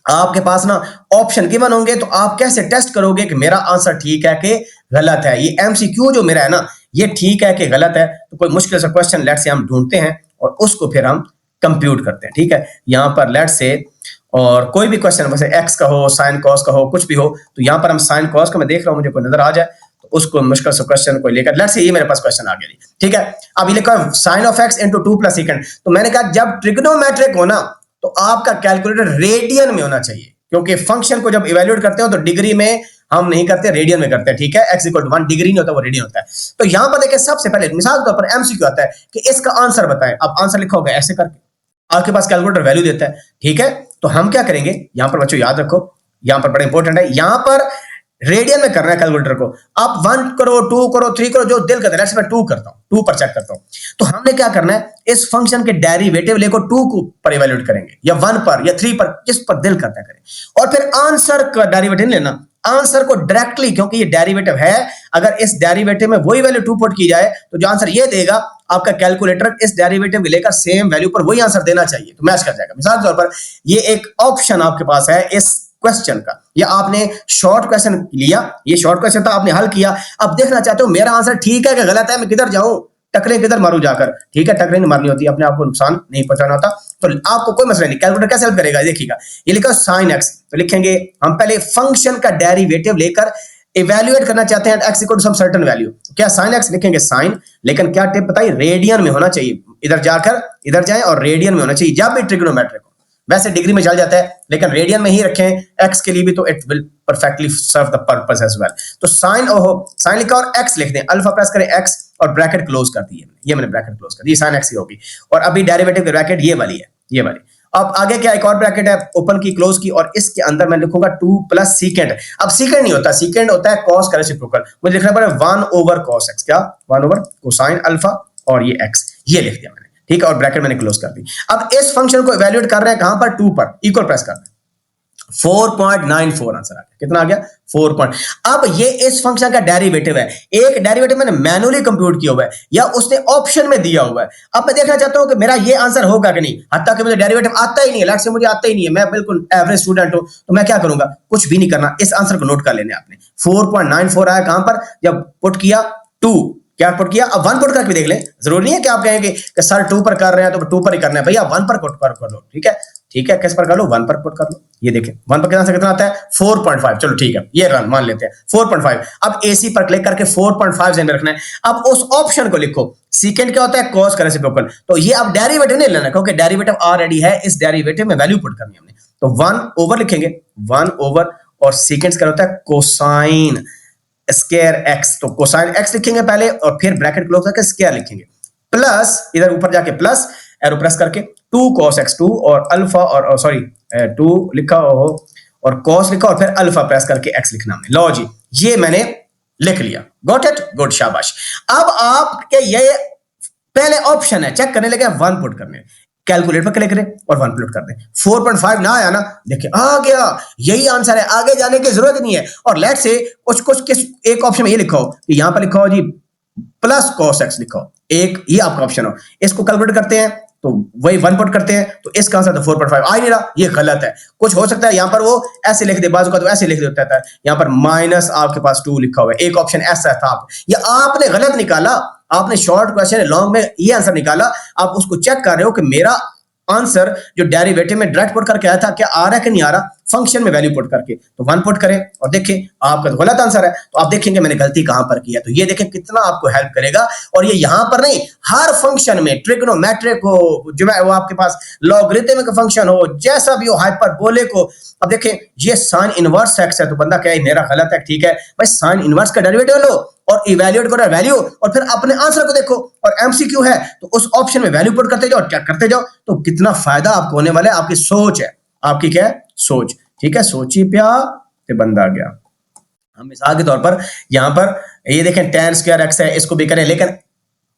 आपके पास ना ऑप्शन गिवन होंगे, तो आप कैसे टेस्ट करोगे कि मेरा आंसर ठीक है कि गलत है। ये एमसीक्यू जो मेरा है ना, ये ठीक है कि गलत है। तो कोई मुश्किल सा क्वेश्चन लेट से हम ढूंढते हैं और उसको फिर हम कंप्यूट करते हैं, ठीक है। यहां पर लेट से और कोई भी क्वेश्चन वैसे एक्स का हो, साइन कॉस का हो, कुछ भी हो, तो यहां पर हम साइन कॉस का मैं देख रहा हूं, मुझे कोई नजर आ जाए तो उसको मुश्किल से क्वेश्चन को लेकर लेट से ये मेरे पास क्वेश्चन आ गया, ठीक है। अब ये लिखा है sine of x into 2 + second, तो मैंने कहा जब ट्रिग्नोमेट्रिक हो ना तो आपका कैलकुलेटर रेडियन में होना चाहिए, क्योंकि फंक्शन को जब इवैल्यूएट करते हो तो डिग्री में हम नहीं करते, रेडियन में करते हैं, ठीक है। x = 1 डिग्री नहीं होता, वो रेडियन होता है। तो यहां पर देखिए सबसे पहले मिसाल के तौर पर एमसीक्यू आता है कि इसका आंसर बताएं। अब आंसर लिखा होगा ऐसे करके, आपके पास कैलकुलेटर वैल्यू देता है, ठीक है। तो हम क्या करेंगे, यहां पर बच्चों याद रखो, यहां पर बड़ा इंपॉर्टेंट है, यहां पर रेडियन में करना है कैलकुलेटर को। आप 1 करो, 2 करो, 3 करो, जो दिल करता है। मैं 2 करता हूं, 2 पर चेक करता हूं। तो हमने क्या करना है, इस फंक्शन के डेरिवेटिव लेको 2 को पर इवैल्यूएट करेंगे, या 1 पर या 3 पर, जिस पर दिल करता है करें। और फिर आंसर का डेरिवेटिव लेना, आंसर को डायरेक्टली, क्योंकि ये डेरिवेटिव है, अगर इस डेरिवेटिव में वही वैल्यू 2 पुट की जाए तो जो आंसर ये देगा, आपका कैलकुलेटर इस डेरिवेटिव लेकर सेम वैल्यू पर वही आंसर देना चाहिए, तो मैच कर जाएगा। मिसाल के तौर पर ये एक ऑप्शन आपके पास है इस क्वेश्चन का, या आपने शॉर्ट क्वेश्चन लिया, ये शॉर्ट क्वेश्चन था, आपने हल किया, अब देखना चाहते हो मेरा आंसर ठीक है कि गलत है, मैं किधर जाऊं, टकरे किधर मारूं जाकर, ठीक है। टकरे नहीं मारनी होती, अपने आप को नुकसान नहीं पहुंचाना होता, तो आपको कोई मसला नहीं। कैलकुलेटर कैसे हेल्प करेगा, देखिएगा, ये लिखा साइन एक्स, तो लिखेंगे हम पहले फंक्शन का डेरिवेटिव लेकर इवैल्यूएट करना चाहते हैं x = सम सर्टेन वैल्यू, क्या साइन एक्स लिखेंगे साइन, लेकिन क्या टिप बताइए, रेडियन में होना चाहिए, इधर जाकर इधर जाएं और रेडियन में होना चाहिए जब भी ट्रिग्नोमेट्रिक हो। वैसे डिग्री में चल जाता है, लेकिन रेडियन में ही रखें x के लिए भी, तो it will perfectly serve the purpose as well. तो साइन साइन लिखा और x लिख दें, अल्फा प्रेस करें x और ब्रैकेट क्लोज कर दी, ये मैंने ब्रैकेट क्लोज कर दी, साइन x ही होगी। और अभी डेरिवेटिव की ब्रैकेट ये वाली है, ये वाली। अब आगे क्या, एक और ब्रैकेट है, ओपन की, क्लोज की, और इसके अंदर मैं लिखूंगा 2 + सेकेंड। अब सेकेंड नहीं होता, सेकेंड होता है cos का रेसिप्रोकल, मुझे लिखना पड़ेगा 1/cos x, क्या 1/cosine अल्फा, और ये x, ये लिख दिया मैंने, ठीक है। और ब्रैकेट मैंने क्लोज कर दी। अब इस फंक्शन को इवैल्यूएट कर रहे हैं कहां पर, 2 पर, इक्वल प्रेस करना है, 4.94 आंसर आ गया, कितना आ गया 4. अब ये इस फंक्शन का डेरिवेटिव है, एक डेरिवेटिव मैंने मैनुअली कंप्यूट किया हुआ है या उसने ऑप्शन में दिया हुआ है। अब मैं देखना चाहता हूं कि मेरा ये आंसर होगा कि नहीं, हत्ता कि मुझे डेरिवेटिव आता ही नहीं है, लेट्स से मुझे आता ही नहीं है, मैं बिल्कुल एवरेज स्टूडेंट हूं, तो मैं क्या करूंगा, कुछ भी नहीं करना, इस आंसर को नोट कर लेने आपने। 4.94 आया कहां पर, जब पुट किया 2, क्या पुट किया, अब 1 पुट करके देख ले, जरूरी नहीं है कि आप कहेंगे कि सर 2 पर कर रहे हैं तो 2 पर ही करना है, भैया 1 पर पुट कर लो, ठीक है। ठीक है, किस पर कर लो, 1 पर पुट कर लो। ये देखें 1 पर कितना से कितना आता है, 4.5। चलो ठीक है, ये रन मान लेते हैं 4.5। अब AC पर क्लिक करके 4.5 ज़हन में रखना है। अब उस ऑप्शन को लिखो, सेकंड क्या होता है, cos का रेसिप्रोकल। तो ये अब डेरिवेटिव नहीं लेना क्योंकि डेरिवेटिव ऑलरेडी है, इस डेरिवेटिव में वैल्यू पुट करनी है हमने। तो 1 ओवर लिखेंगे, 1 ओवर, और सेकंड क्या होता है, कोसाइन स्क्वायर x। तो कोसाइन x लिखेंगे पहले और फिर ब्रैकेट क्लोज करके स्क्वायर लिखेंगे, प्लस इधर ऊपर जाके प्लस एरो प्रेस करके 2 cos x 2 और अल्फा और सॉरी 2 लिखा हो और cos लिखा और फिर अल्फा प्रेस करके x लिखना हमने। लो जी, ये मैंने लिख लिया, गॉट इट, गुड, शाबाश। अब आपके ये पहले ऑप्शन है, चेक करने लगे 1 पुट करने, कैलकुलेटर पर क्लिक करें और 1 पुट कर दें। 4.5 ना आया ना, देखिए आ गया, यही आंसर है, आगे जाने की जरूरत नहीं है। और लेट से कुछ किस एक ऑप्शन में ये लिखा हो कि यहां पर लिखा हो जी प्लस cos x लिखा हो, एक ये आपका ऑप्शन हो, इसको कैलकुलेट करते हैं तो वही 1 पुट करते हैं, तो इसका आंसर तो 4.5 आ ही नहीं रहा, ये गलत है। कुछ हो सकता है यहां पर वो ऐसे लिख दे, बाजू का तो ऐसे लिख देता है, यहां पर माइनस आपके पास 2 लिखा हुआ है, एक ऑप्शन ऐसा था, या आपने गलत निकाला, आपने शॉर्ट क्वेश्चन लॉन्ग में ये आंसर निकाला, आप उसको चेक कर रहे हो कि मेरा आंसर जो डेरिवेटिव में डायरेक्ट पुट करके आया था क्या आ रहा है कि नहीं आ रहा, फंक्शन में वैल्यू पुट करके, तो 1 पुट करें और देखें आपका तो गलत आंसर है। तो आप देखेंगे मैंने गलती कहां पर की है, तो ये देखें कितना आपको हेल्प करेगा। और ये यहां पर नहीं, हर फंक्शन में, ट्रिग्नोमेट्रिक हो, जो है वो आपके पास लॉगरिथमिक फंक्शन हो, जैसा भी हो, हाइपरबोलिक हो। अब देखें ये साइन इनवर्स x है, तो बंदा क्या है, मेरा गलत है, ठीक है भाई, साइन इनवर्स का डेरिवेटिव लो और इवैल्यूएट करो वैल्यू और फिर अपने आंसर को देखो, और एमसीक्यू है तो उस ऑप्शन में वैल्यू पुट करते जाओ, चेक करते जाओ, तो कितना फायदा आपको होने वाला है। आपकी सोच है, आपकी क्या है, सोच, ठीक है, सोची प्या ते बंदा गया। हम मिसाल के तौर पर यहां पर ये देखें tan स्क्वायर x है, इसको भी करें, लेकिन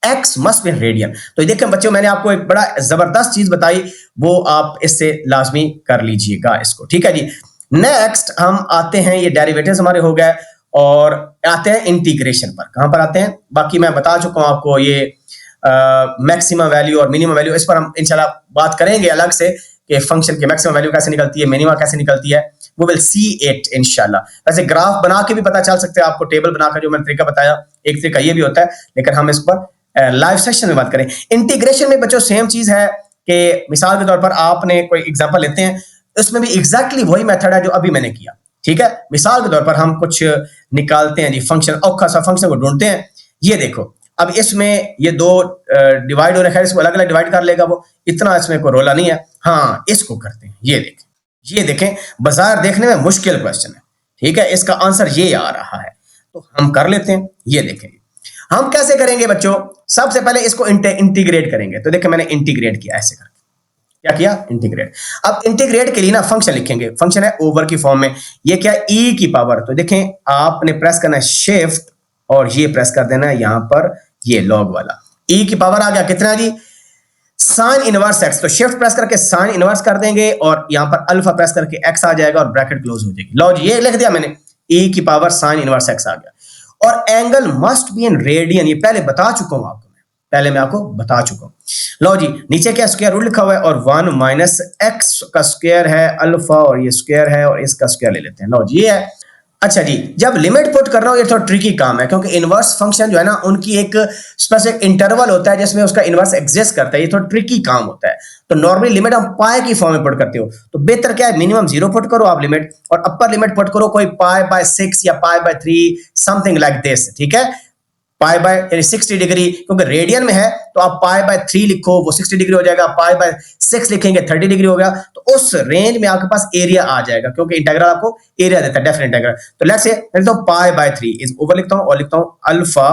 x मस्ट बी रेडियन। तो ये देखें बच्चों, मैंने आपको एक बड़ा जबरदस्त चीज बताई, वो आप इससे लाजमी कर लीजिएगा इसको, ठीक है जी। नेक्स्ट हम आते हैं, ये डेरिवेटिव्स हमारे हो गए और आते हैं इंटीग्रेशन पर। कहां पर आते हैं, बाकी मैं बता चुका हूं आपको, ये मैक्सिमम वैल्यू और मिनिमम वैल्यू, इस पर हम इंशाल्लाह बात करेंगे अलग से कि फंक्शन की मैक्सिमम वैल्यू कैसे निकलती है, मिनिमम कैसे निकलती है, वो विल सी इट इंशाल्लाह। वैसे ग्राफ बना के भी पता चल सकते हैं आपको, टेबल बनाकर, जो मैंने तरीका बताया, एक तरीका ये भी होता है, लेकिन हम इस पर लाइव सेशन में बात करें। इंटीग्रेशन में बच्चों सेम चीज है कि मिसाल के तौर पर आपने कोई एग्जांपल लेते हैं, उसमें भी एग्जैक्टली वही मेथड है जो अभी मैंने किया, ठीक है। मिसाल के तौर पर हम कुछ निकालते हैं जी, फंक्शन, औखा सा फंक्शन को ढूंढते हैं। ये देखो, अब इसमें ये दो डिवाइड हो रखा है, इसको अलग अलग डिवाइड कर लेगा वो, इतना इसमें कोई रोला नहीं है। हाँ, इसको करते हैं, ये देखें, बाजार देखने में मुश्किल क्वेश्चन है, ठीक है, इसका आंसर ये आ रहा है, तो हम कर लेते हैं। ये देखें हम कैसे करेंगे बच्चों, सबसे पहले इसको इंटीग्रेट करेंगे। तो देखिए मैंने इंटीग्रेट किया, ऐसे करके क्या किया, इंटीग्रेट। अब इंटीग्रेट के लिए ना फंक्शन लिखेंगे, फंक्शन है ओवर की फॉर्म में, ये क्या है, e की पावर। तो देखें आपने प्रेस करना है शिफ्ट और ये प्रेस कर देना है यहां पर, ये लॉग वाला, e की पावर आ गया कितना जी, साइन इनवर्स x। तो शिफ्ट प्रेस करके साइन इनवर्स कर देंगे और यहां पर अल्फा प्रेस करके x आ जाएगा और ब्रैकेट क्लोज हो जाएगी। लो जी, ये लिख दिया मैंने, e की पावर साइन इनवर्स x आ गया। और angle must be in radian, ये पहले बता चुका हूं आपको, मैं आपको बता चुका हूं। लो जी, नीचे क्या स्क्वायर रूट लिखा हुआ है और 1 माइनस एक्स का स्क्वायर है अल्फा, और ये स्क्वायर है और इसका स्क्वायर ले लेते हैं। लो जी, ये है। अच्छा जी, जब लिमिट पुट कर रहा हूं ये थोड़ा ट्रिकी काम है, क्योंकि इनवर्स फंक्शन जो है ना, उनकी एक स्पेसिफिक इंटरवल होता है जिसमें उसका इनवर्स एग्जिस्ट करता है, ये थोड़ा ट्रिकी काम होता है। तो नॉर्मली लिमिट हम पाई की फॉर्म में पुट करते हो, तो बेहतर क्या है, मिनिमम 0 पुट करो आप लिमिट, और अपर लिमिट पुट करो कोई π/6 या π/3 समथिंग लाइक दिस, ठीक है। यानी 60 डिग्री, क्योंकि रेडियन में है तो आप π/3 लिखो, वो 60 डिग्री हो जाएगा, π/6 लिखेंगे 30 डिग्री हो गया। तो उस रेंज में आपके पास एरिया आ जाएगा, क्योंकि इंटीग्रल आपको एरिया देता है, डेफिनेट इंटीग्रल। तो लेट्स से लिखता हूं π/3, इस ओवर लिखता हूं और लिखता हूं अल्फा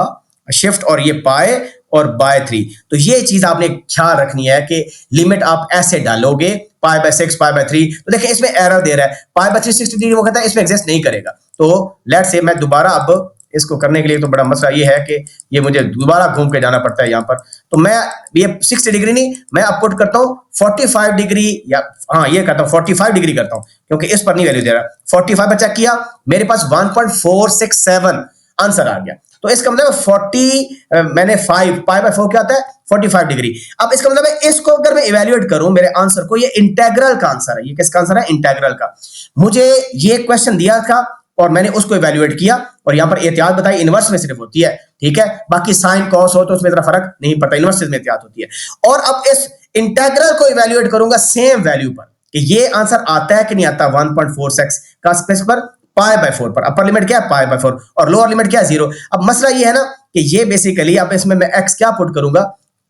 शिफ्ट और ये पाई और π/3। तो ये चीज आपने ख्याल रखनी है कि लिमिट आप ऐसे डालोगे π/6 π/3। तो देखिए इसमें एरर दे रहा है, π/3 60 डिग्री वो कहता है इसमें एग्जिस्ट नहीं करेगा। तो लेट्स से मैं दोबारा अब इसको करने के लिए, तो बड़ा मसला ये है कि ये मुझे दोबारा घूम के जाना पड़ता है यहाँ पर। तो मैं ये 60 डिग्री नहीं, मैं अब पुट करता हूँ 45 डिग्री, या हाँ ये करता हूँ 45 डिग्री करता हूँ, क्योंकि इस पर नहीं वैल्यू दे रहा। 45 पर चेक किया, मेरे पास 1.467 आंसर आ गया। तो इसका मतलब 40 मैंने 5 π/4 क्या आता है 45 डिग्री। अब इसका मतलब है इसको अगर मैं इवेल्युएट करूं मेरे आंसर को, ये इंटीग्रल का आंसर है। ये किसका आंसर है, इंटीग्रल का। मुझे ये क्वेश्चन दिया था और मैंने उसको इवेल्युएट किया, और यहां पर एहतियात बताई इनवर्स में सिर्फ होती है, ठीक है, बाकी साइन कॉस हो तो उसमें इतना फर्क नहीं पड़ता, इनवर्स में एहतियात होती है। और अब इस इंटीग्रल को इवेल्युएट करूंगा सेम वैल्यू पर, कि ये आंसर आता है कि नहीं आता 1.46 का स्पेस पर पाई बाय 4 पर। अपर लिमिट क्या है पाई बाय 4 और लोअर लिमिट क्या है 0। अब मसला ये है ना कि ये बेसिकली अब इसमें मैं x क्या पुट करूंगा,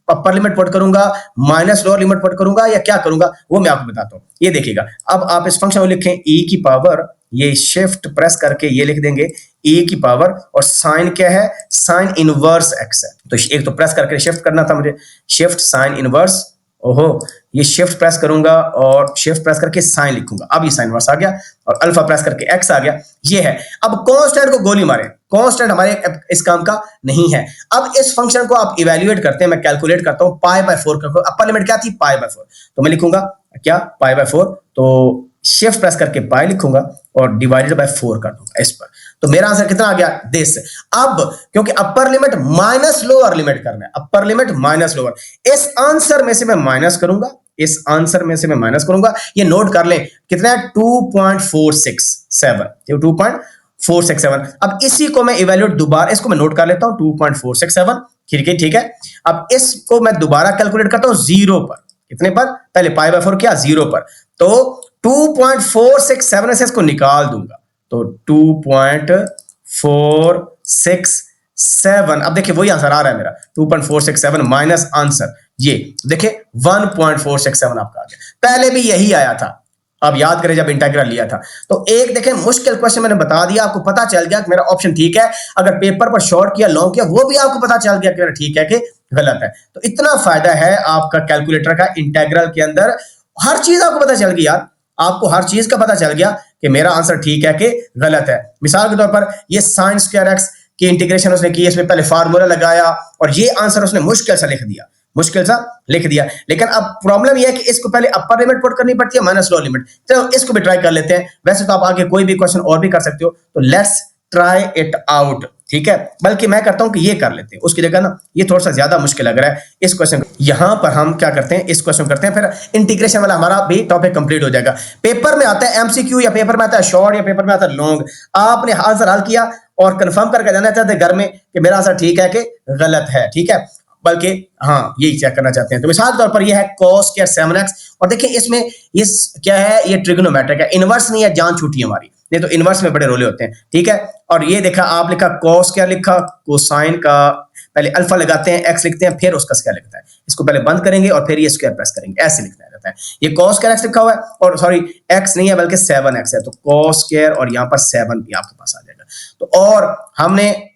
अपर लिमिट पुट करूंगा माइनस लोअर लिमिट पुट करूंगा या क्या करूंगा वो मैं आपको बताता हूं। ये देखिएगा, अब आप इस फंक्शन को लिखें e की पावर, ये शिफ्ट प्रेस करके ये लिख देंगे e की पावर, और साइन क्या है, साइन इनवर्स x है। तो एक तो प्रेस करके शिफ्ट करना था मुझे, शिफ्ट साइन इनवर्स, ओहो ये शिफ्ट प्रेस करूंगा और शिफ्ट प्रेस करके साइन लिखूंगा, अब ये साइन इनवर्स आ गया, और अल्फा प्रेस करके x आ गया, ये है। अब कांस्टेंट को गोली मारे, कांस्टेंट हमारे इस काम का नहीं है। अब इस फंक्शन को आप इवैल्यूएट करते हैं, मैं कैलकुलेट करता हूं पाई बाय 4 करके, अपर लिमिट क्या थी पाई बाय 4, तो मैं लिखूंगा क्या पाई बाय 4, तो शिफ्ट प्रेस करके पाई लिखूंगा और डिवाइडेड बाय 4 कर दूंगा इस पर, तो मेरा आंसर कितना आ गया दिस। अब क्योंकि upper limit minus lower limit करना है, अपर लिमिट माइनस लोअर, इस आंसर में से मैं माइनस करूंगा, इस आंसर में से मैं माइनस करूंगा, ये नोट कर लें कितना है 2.467, 2.467। अब इसी को मैं इवैल्यूएट दोबारा, इसको मैं नोट कर लेता हूं 2.467, ठीक है। अब इसको मैं दोबारा कैलकुलेट करता हूं 0 पर, कितने पर, पहले पाई बाय 4 क्या 0 पर, तो 2.467 से इसको निकाल दूंगा, तो 2.467, अब देखिए वही आंसर आ रहा है मेरा 2.467 माइनस आंसर, ये देखिए 1.467 आपका आ गया, पहले भी यही आया था। अब याद करें जब इंटीग्रल लिया था, तो एक देखें मुश्किल क्वेश्चन मैंने बता दिया, आपको पता चल गया कि मेरा ऑप्शन ठीक है। अगर पेपर पर शॉर्ट किया लॉन्ग किया वो भी आपको पता चल गया कि मेरा ठीक है कि गलत है। तो इतना फायदा है आपका कैलकुलेटर का, इंटीग्रल के अंदर हर चीज आपको पता चल गई यार, आपको हर चीज का पता चल गया कि मेरा आंसर ठीक है कि गलत है। मिसाल के तौर पर ये साइन स्क्वायर एक्स की इंटीग्रेशन उसने की, इसमें पहले फार्मूला लगाया और ये आंसर उसने मुश्किल सा लिख दिया, मुश्किल सा लिख दिया। लेकिन अब प्रॉब्लम यह है कि इसको पहले अपर लिमिट पुट करनी पड़ती है माइनस लोअर लिमिट, तो इसको भी ट्राई कर लेते हैं। वैसे तो आप आगे कोई भी क्वेश्चन और भी कर सकते हो, तो लेट्स ट्राई इट आउट, ठीक है। बल्कि मैं करता हूं कि ये कर लेते हैं, उसकी जगह ना ये थोड़ा सा ज्यादा मुश्किल लग रहा है इस क्वेश्चन को। यहां पर हम क्या करते हैं, इस क्वेश्चन करते हैं, फिर इंटीग्रेशन वाला हमारा भी टॉपिक कंप्लीट हो जाएगा। पेपर में आता है एमसीक्यू, या पेपर में आता है शॉर्ट, या पेपर में आता है लॉन्ग। आपने आंसर हल किया और कंफर्म करके जाना चाहते हैं घर में कि मेरा आंसर ठीक है कि गलत है, ठीक है, बल्कि हाँ यही चेक करना चाहते हैं। तो मिसाल के तौर पर ये है cos स्क्वायर 7x, और देखिए इसमें ये क्या है, ये ट्रिग्नोमेट्रिक है, इनवर्स नहीं है, जान छूटी हमारी, नहीं तो इनवर्स में बड़े रोले होते हैं, ठीक है। और ये देखा आप लिखा cos स्क्वायर लिखा, कोसाइन का पहले अल्फा लगाते हैं, x लिखते हैं, फिर उसका स्क्वायर लिखता है, इसको पहले बंद करेंगे और फिर ये स्क्वायर प्रेस करेंगे, ऐसे लिखना रहता है। ये cos स्क्वायर x लिखा हुआ है, और सॉरी x नहीं है बल्कि 7x है, तो cos स्क्वायर और यहाँ पर 7 भी आपके पास आ जाएगा। तो और हमने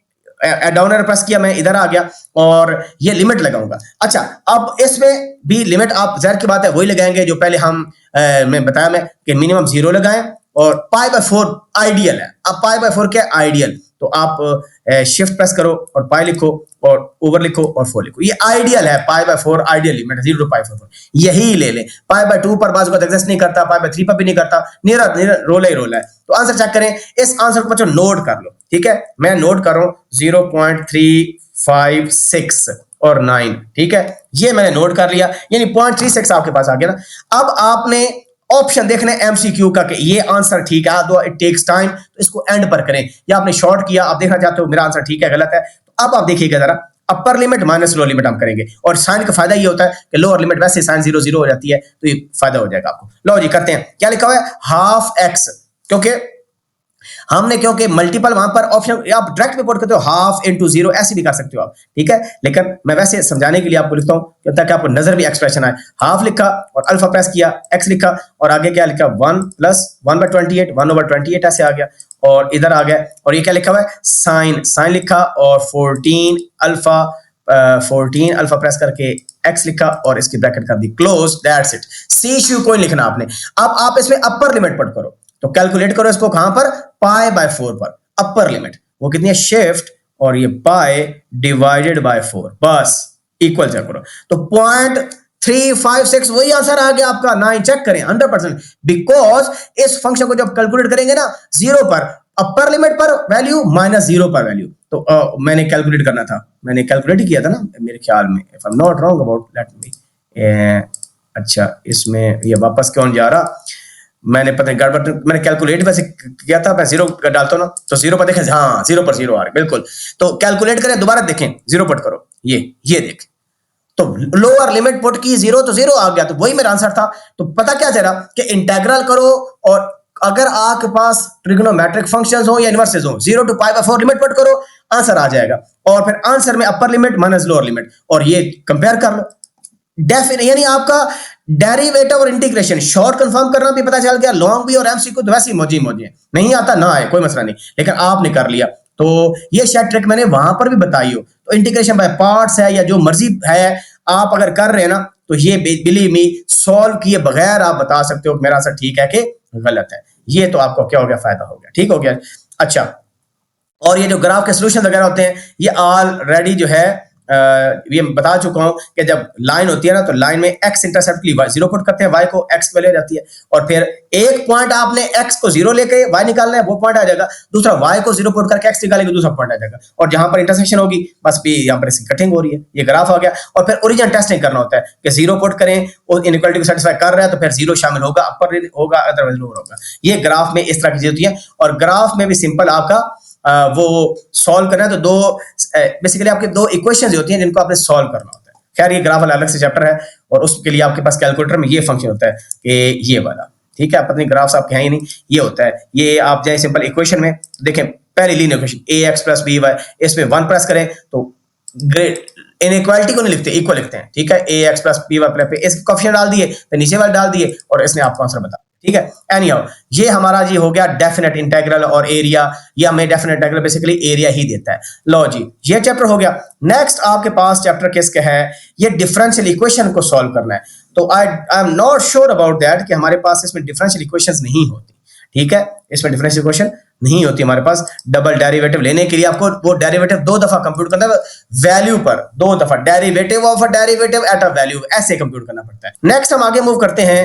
डाउन एरो प्रेस किया, मैं इधर आ गया और ये लिमिट लगाऊंगा। अच्छा अब इसमें भी लिमिट आप जाहिर की बात है वही लगाएंगे जो पहले हम मैं बताया मैं कि मिनिमम 0 लगाएं, और पाई बाय 4 आइडियल है। अब पाई बाय 4 क्या है, आइडियल, तो आप शिफ्ट प्रेस करो और पाई लिखो और ओवर लिखो और 4 लिखो, ये आइडियल है, pi by 4 ideal limit 0 to pi by 4, यही ले लें। पाई बाय 2 पर बाजू का एग्जिस्ट नहीं करता, पाई बाय 3 पर भी नहीं करता, निरा रोला ही रोला है। तो आंसर चेक करें, इस आंसर को बच्चों नोट कर लो, ठीक है, मैं नोट कर रहा हूं 0.356 और 9, ठीक है, ये मैंने नोट कर लिया, यानी 0.36 आपके पास आ गया ना। अब आपने ऑप्शन देखना है एमसीक्यू का कि ये आंसर ठीक है, दो इट टेक्स टाइम, तो इसको एंड पर करें, या आपने शॉर्ट किया, आप देखना चाहते हो मेरा आंसर ठीक है गलत है, तो अब आप देखिएगा जरा, upper limit minus lower limit हम करेंगे, और साइन का फायदा ये होता है कि लोअर लिमिट वैसे साइन 0 0 हो जाती है, तो ये फायदा हो जाएगा आपको। लो जी करते हैं, क्या लिखा हुआ है हाफ एक्स, क्योंकि मल्टीपल वहां पर ऑप्शन आप डायरेक्ट में पुट करते हो, हाफ इंटू 0 ऐसे भी कर सकते हो आप, ठीक है, लेकिन मैं वैसे समझाने के लिए आपको लिखता हूं ताकि आपको नजर भी एक्सप्रेशन आए। हाफ लिखा और अल्फा प्रेस किया, एक्स लिखा और आगे क्या लिखा 1 प्लस 1/28, 1/28 ऐसे आ गया, और इधर आ गया, और ये क्या लिखा हुआ है साइन लिखा, और 14 अल्फा प्रेस करके एक्स लिखा और इसकी ब्रैकेट कर दी close, that's it. See issue कोई लिखना आपने। अब आप इसमें अपर लिमिट पुट करो, तो कैलकुलेट करो इसको कहां पर, पाई बाय 4 पर, अपर लिमिट वो कितनी है, शिफ्ट और ये पाई डिवाइडेड बाय 4, बस इक्वल चेक करो, तो 0.356 वही आंसर आ गया आपका 9। चेक करें 100%, बिकॉज इस फंक्शन को जब कैलकुलेट करेंगे ना 0 पर अपर लिमिट पर वैल्यू माइनस 0 पर वैल्यू, तो मैंने कैलकुलेट करना था, मैंने कैलकुलेट ही किया था ना मेरे ख्याल में, if I am not wrong about, let me, अच्छा इसमें ये वापस क्यों जा रहा, मैंने पता नहीं गड़बड़, मैंने कैलकुलेट वैसे किया था, मैं 0 डालता हूं ना तो 0 पर देखें, हाँ 0 पर 0 आ रहा है बिल्कुल, तो कैलकुलेट करें दोबारा देखें, 0 पुट करो, ये देख तो लोअर लिमिट पुट की 0 तो 0 आ गया, तो वही मेरा आंसर था। तो पता क्या चला कि इंटेग्रल करो और अगर आपके पास ट्रिग्नोमेट्रिक फंक्शंस हो या इनवर्सेस हो, 0 to π/4 लिमिट पुट करो, आंसर आ जाएगा। और फिर आंसर में upper limit minus lower limit, और ये कंपेयर कर लो। डेफिनेट यानी आपका डेरिवेटिव और इंटीग्रेशन शॉर्ट कंफर्म करना भी पता चल गया, लॉन्ग भी और एमसीक्यू तो वैसे ही मौजी है, नहीं आता ना आए कोई मसला नहीं, लेकिन आपने कर लिया। तो ये शायद ट्रिक मैंने वहां पर भी बताई हो। तो इंटीग्रेशन बाय पार्ट्स है या जो मर्जी है, आप अगर कर रहे हैं ना, तो ये बिलीव मी सॉल्व किए बगैर आप बता सकते हो कि मेरा आंसर ठीक है कि गलत है। ये तो आपको क्या हो गया, फायदा हो गया, ठीक हो गया। अच्छा, और ये जो ग्राफ के सोल्यूशन वगैरह होते हैं, ये ऑलरेडी जो है ये बता चुका हूं कि जब लाइन होती है ना, तो लाइन में एक्स इंटरसेप्ट के लिए 0 पुट करते हैं, वाई को एक्स वैल्यू जाती है, और फिर एक पॉइंट आपने एक्स को 0 लेके वाई निकालना है, वो पॉइंट आ जाएगा। दूसरा वाई को 0 पुट करके एक्स निकालेंगे, दूसरा पॉइंट आ जाएगा। और जहां पर इंटरसेक्शन होगी, बस भी यहाँ पर इसकी कटिंग हो रही है, ये ग्राफ आ गया। और फिर ओरिजिन टेस्टिंग करना होता है कि 0 पुट करें और इनइक्वालिटी को सेटिस्फाई कर रहा है, तो फिर 0 शामिल होगा, अपर होगा, अदरवाइज लोअर होगा। ये ग्राफ में इस तरह की चीज होती है। और ग्राफ में भी सिंपल आपका वो सॉल्व करना है, तो दो बेसिकली आपके दो इक्वेशंस होती हैं जिनको आपने सॉल्व करना होता है। खैर ये ग्राफ वाला अलग से चैप्टर है, और उसके लिए आपके पास कैलकुलेटर में ये फंक्शन होता है कि ये वाला, ठीक है, पता नहीं ग्राफ्स आपके हैं ही नहीं, ये होता है। ये आप जाए सिंपल इक्वेशन में देखें, पहली लीनियर इक्वेशन ax + by, इसमें 1 प्रेस करें तो ग्रेट इनइक्वालिटी को नहीं लिखते, इक्वल लिखते हैं, ठीक है। ax + by पे इसके कोएफिशिएंट डाल दिए, फिर नीचे वाले डाल दिए, और इसने आपको आंसर बता, ठीक है। एनी हाउ, ये हमारा जी हो गया डेफिनेट इंटीग्रल और एरिया। ये हमें डेफिनेट इंटीग्रल बेसिकली एरिया ही देता है। लो जी, ये चैप्टर हो गया। नेक्स्ट आपके पास चैप्टर किसका है, ये डिफरेंशियल इक्वेशन को सॉल्व करना है। तो आई am not sure about that कि हमारे पास इसमें डिफरेंशियल इक्वेशंस नहीं होती, ठीक है, इसमें डिफरेंशियल इक्वेशन नहीं होती हमारे पास। डबल डेरिवेटिव लेने के लिए आपको वो डेरिवेटिव 2 दफा कंप्यूट करना है, वैल्यू पर 2 दफा, derivative of a derivative at a value, ऐसे कंप्यूट करना पड़ता है। नेक्स्ट हम आगे मूव करते हैं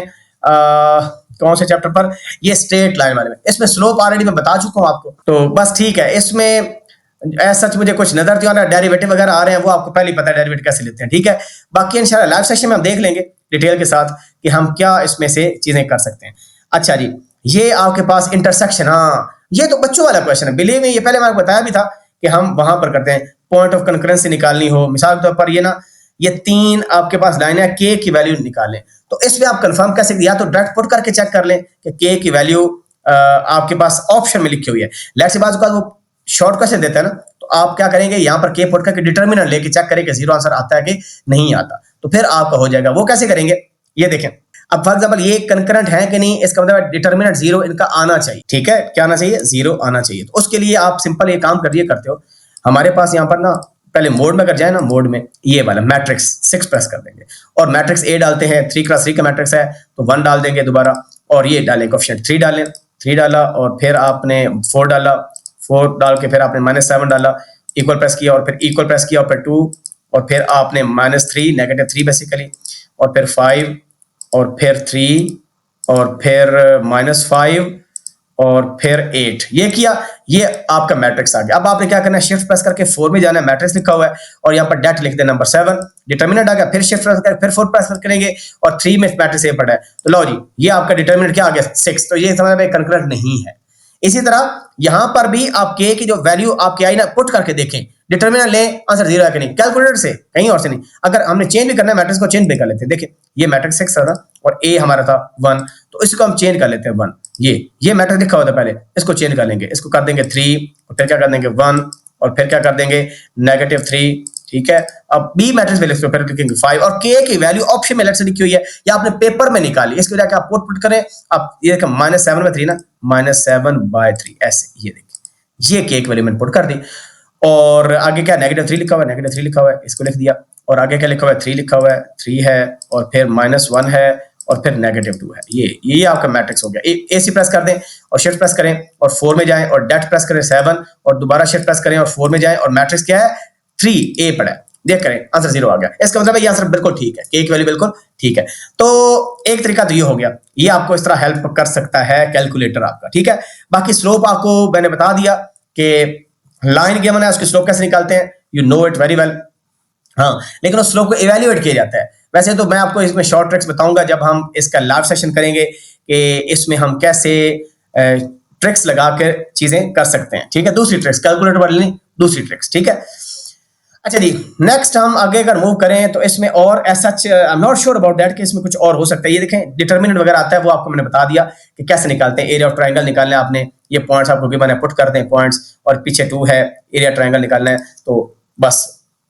कौन से चैप्टर पर, ये स्ट्रेट लाइन वाले में। इसमें स्लोप ऑलरेडी मैं बता चुका हूं आपको, तो बस ठीक है। इसमें सच मुझे कुछ नजर तो आ रहा है, डेरिवेटिव वगैरह आ रहे हैं, वो आपको पहले ही पता है डेरिवेटिव कैसे लेते हैं, ठीक है। बाकी इंशाल्लाह लाइव सेशन में हम देख लेंगे डिटेल के साथ कि हम क्या इसमें से चीजें कर सकते हैं। अच्छा जी, ये आपके पास इंटरसेक्शन, हाँ ये तो बच्चों वाला क्वेश्चन है, बिलीव में ये पहले मैंने बताया भी था कि हम वहां पर करते हैं। पॉइंट ऑफ कंकरेंसी निकालनी हो, मिसाल के तौर पर ये ना, ये 3 आपके पास लाइन है, के की वैल्यू निकालें, तो इसमें आप कंफर्म कैसे, या तो डायरेक्ट पुट करके चेक कर लें कि के की वैल्यू आपके पास ऑप्शन में लिखी हुई है। लेट्स से बाद वो शॉर्ट क्वेश्चन देता है ना, तो आप क्या करेंगे, यहाँ पर के पुट करके डिटरमिनेंट लेके चेक करें कि 0 आंसर आता है कि नहीं आता, तो फिर आपका हो जाएगा। वो कैसे करेंगे, ये देखें। अब फॉर एग्जांपल ये कंकरेंट है कि नहीं, इसका मतलब डिटरमिनेंट 0 इनका आना चाहिए, ठीक है, क्या आना चाहिए, 0 आना चाहिए। तो उसके लिए आप सिंपल ये काम करते हो, हमारे पास यहाँ पर ना पहले मोड में अगर जाए ना, मोड में ये वाला मैट्रिक्स 6 प्रेस कर देंगे, और मैट्रिक्स ए डालते हैं, 3x3 का मैट्रिक्स है तो 1 डाल देंगे दोबारा, और ये डालें कोएफिशिएंट 3 डालें, 3 डाला, और फिर आपने 4 डाला, 4 डाल के फिर आपने -7 डाला, इक्वल प्रेस किया, और फिर इक्वल प्रेस किया, और फिर 2, और फिर आपने -3 -3 बेसिकली, और फिर 5, और फिर 3, और फिर -5, और फिर 8, ये किया, ये आपका मैट्रिक्स आ गया। अब आपने क्या करना है, शिफ्ट प्रेस करके 4 में जाना है, मैट्रिक्स लिखा हुआ है, और यहाँ पर डेट लिख देना नंबर 7, डिटरमिनेंट आ गया, फिर शिफ्ट प्रेस करके फिर 4 प्रेस करेंगे, और 3 में मैट्रिक्स ए पड़ा है, तो लो जी ये आपका डिटरमिनेंट क्या आ गया, 6, तो ये समझ में कंकरेंट नहीं है। इसी तरह यहां पर भी आप के की जो वैल्यू आपकी आई ना, पुट करके देखें, डिटरमिनेंट लें, आंसर 0 है कि नहीं, कैलकुलेटर से, कहीं और से नहीं। अगर हमने चेंज भी करना है, मैट्रिक्स को चेंज भी कर लेते हैं। देखिए ये मैट्रिक्स 6 था और ए हमारा था 1, तो इसको हम चेंज कर लेते हैं 1। ये मैट्रिक्स लिखा हुआ था पहले, इसको चेंज कर लेंगे, इसको कर देंगे 3, और फिर क्या कर देंगे 1, और फिर क्या कर देंगे -3, ठीक है। अब बी मैट्रिक्स में लिखते हो, फिर लिखेंगे 5, और के की वैल्यू ऑप्शन में लेट से लिखी हुई है, या आपने पेपर में निकाली, इसको जाके आप पुट करें, आप ये देखें -7 में 3 ना, -7/3 ऐसे, ये देखिए ये के की वैल्यू मैंने पुट कर दी। और आगे क्या, -3 लिखा हुआ है, -3 लिखा हुआ है, इसको लिख दिया, और आगे क्या लिखा हुआ है, 3 लिखा हुआ है, 3 है, और फिर -1 है, और फिर -2 है। ये आपका मैट्रिक्स हो गया। AC प्रेस कर दें और शिफ्ट प्रेस करें और 4 में जाएं, और डेट प्रेस करें 7, और दोबारा शिफ्ट प्रेस करें और 4 में जाएं, और मैट्रिक्स क्या है, 3, A पड़ा है, देख करें आंसर 0 आ गया। इसका मतलब है ये आंसर बिल्कुल ठीक है, के की वैल्यू बिल्कुल ठीक है। तो एक तरीका तो ये हो गया, ये आपको इस तरह हेल्प कर सकता है कैलकुलेटर आपका, ठीक है। बाकी स्लोप आपको मैंने बता दिया कि लाइन गिवन है, उसकी स्लोप कैसे निकालते हैं, you know it very well. हाँ, लेकिन उस स्लोप को इवैल्यूएट किया जाता है। वैसे तो मैं आपको इसमें शॉर्ट ट्रिक्स बताऊंगा जब हम इसका लाइव सेशन करेंगे कि इसमें हम कैसे ट्रिक्स लगा कर चीजें कर सकते हैं, ठीक है। दूसरी ट्रिक्स, कैलकुलेटर वाली नहीं, दूसरी ट्रिक्स, ठीक है। अच्छा जी, नेक्स्ट हम आगे अगर मूव करें तो इसमें और as such I am not sure about that कि इसमें कुछ और हो सकता है। ये देखें डिटरमिनेंट वगैरह आता है, वो आपको मैंने बता दिया कि कैसे निकालते हैं। एरिया ऑफ ट्रायंगल निकालना है आपने, ये पॉइंट्स आपको गिवन है, पुट कर दें पॉइंट्स, और पीछे 2 है, एरिया ट्रायंगल निकालना है। तो बस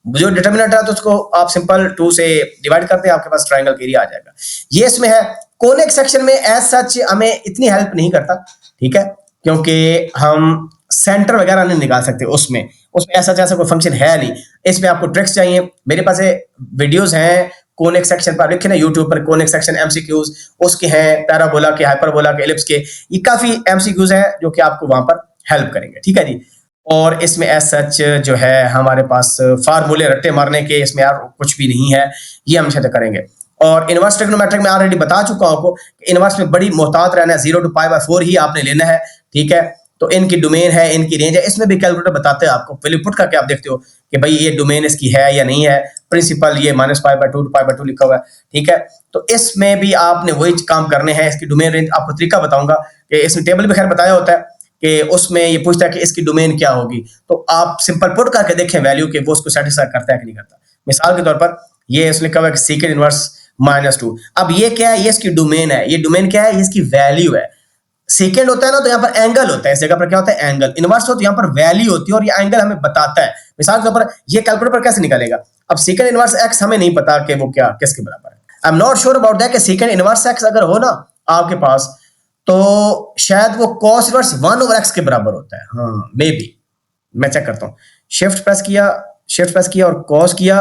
जो डिटरमिनेंट है तो उसको आप सिंपल 2 से डिवाइड करते हैं, आपके पास ट्रायंगल का एरिया आ जाएगा। ये इसमें है। कोनिक सेक्शन में एज सच हमें इतनी हेल्प नहीं करता, ठीक है, क्योंकि हम सेंटर वगैरह नहीं निकाल सकते उसमें ऐसा जैसा कोई फंक्शन है नहीं। इसमें आपको ट्रिक्स चाहिए। मेरे पास वीडियोस हैं कोनिक सेक्शन पर, लिखे ना यूट्यूब पर, कोनिक सेक्शन एमसीक्यूज उसके हैं, पैराबोला के, हाइपरबोला के, एलिप्स के, ये काफी एमसीक्यूज हैं जो कि आपको वहां पर हेल्प करेंगे, ठीक है जी। और इसमें एज सच जो है हमारे पास फार्मूले रट्टे मारने के इसमें यार कुछ भी नहीं है, ये हम शायद करेंगे। और इनवर्स ट्रिग्नोमेट्रिक में ऑलरेडी बता चुका हूं आपको, इनवर्स में बड़ी मोहतात रहना है, 0 to π/4 ही आपने लेना है, ठीक है। तो इनकी डोमेन है, इनकी रेंज है, इसमें भी कैलकुलेटर बताते हैं आपको, वैल्यू पुट करके आप देखते हो कि भाई ये डोमेन इसकी है या नहीं है। प्रिंसिपल ये -π/2 to π/2 लिखा हुआ है, ठीक है। तो इसमें भी आपने वही काम करने हैं। इसकी डोमेन रेंज आपको तरीका बताऊंगा कि इसमें टेबल भी खैर बताया होता है कि उसमें ये पूछता है कि इसकी डोमेन क्या होगी, तो आप सिंपल पुट करके देखें वैल्यू के वो उसको सेटिस्फाई करता है कि नहीं करता। मिसाल के तौर पर ये इसने लिखा हुआ है कि सीकेंड इनवर्स -2। अब ये क्या है, ये इसकी डोमेन है। ये डोमेन क्या है, ये इसकी वैल्यू है। सेकेंड होता है ना तो यहाँ पर एंगल होता है, इस जगह पर क्या होता है, एंगल। इनवर्स हो तो यहाँ पर वैल्यू होती है और ये एंगल हमें बताता है। मिसाल के तौर पर ये कैलकुलेटर पर कैसे निकालेगा, अब सेकेंड इनवर्स एक्स हमें नहीं पता कि वो क्या किसके बराबर है। आई am not sure about that कि सेकेंड इनवर्स एक्स अगर हो ना आपके पास तो शायद वो cos इनवर्स 1/x के बराबर होता है। हाँ मे बी, मैं चेक करता हूँ। शिफ्ट प्रेस किया और cos किया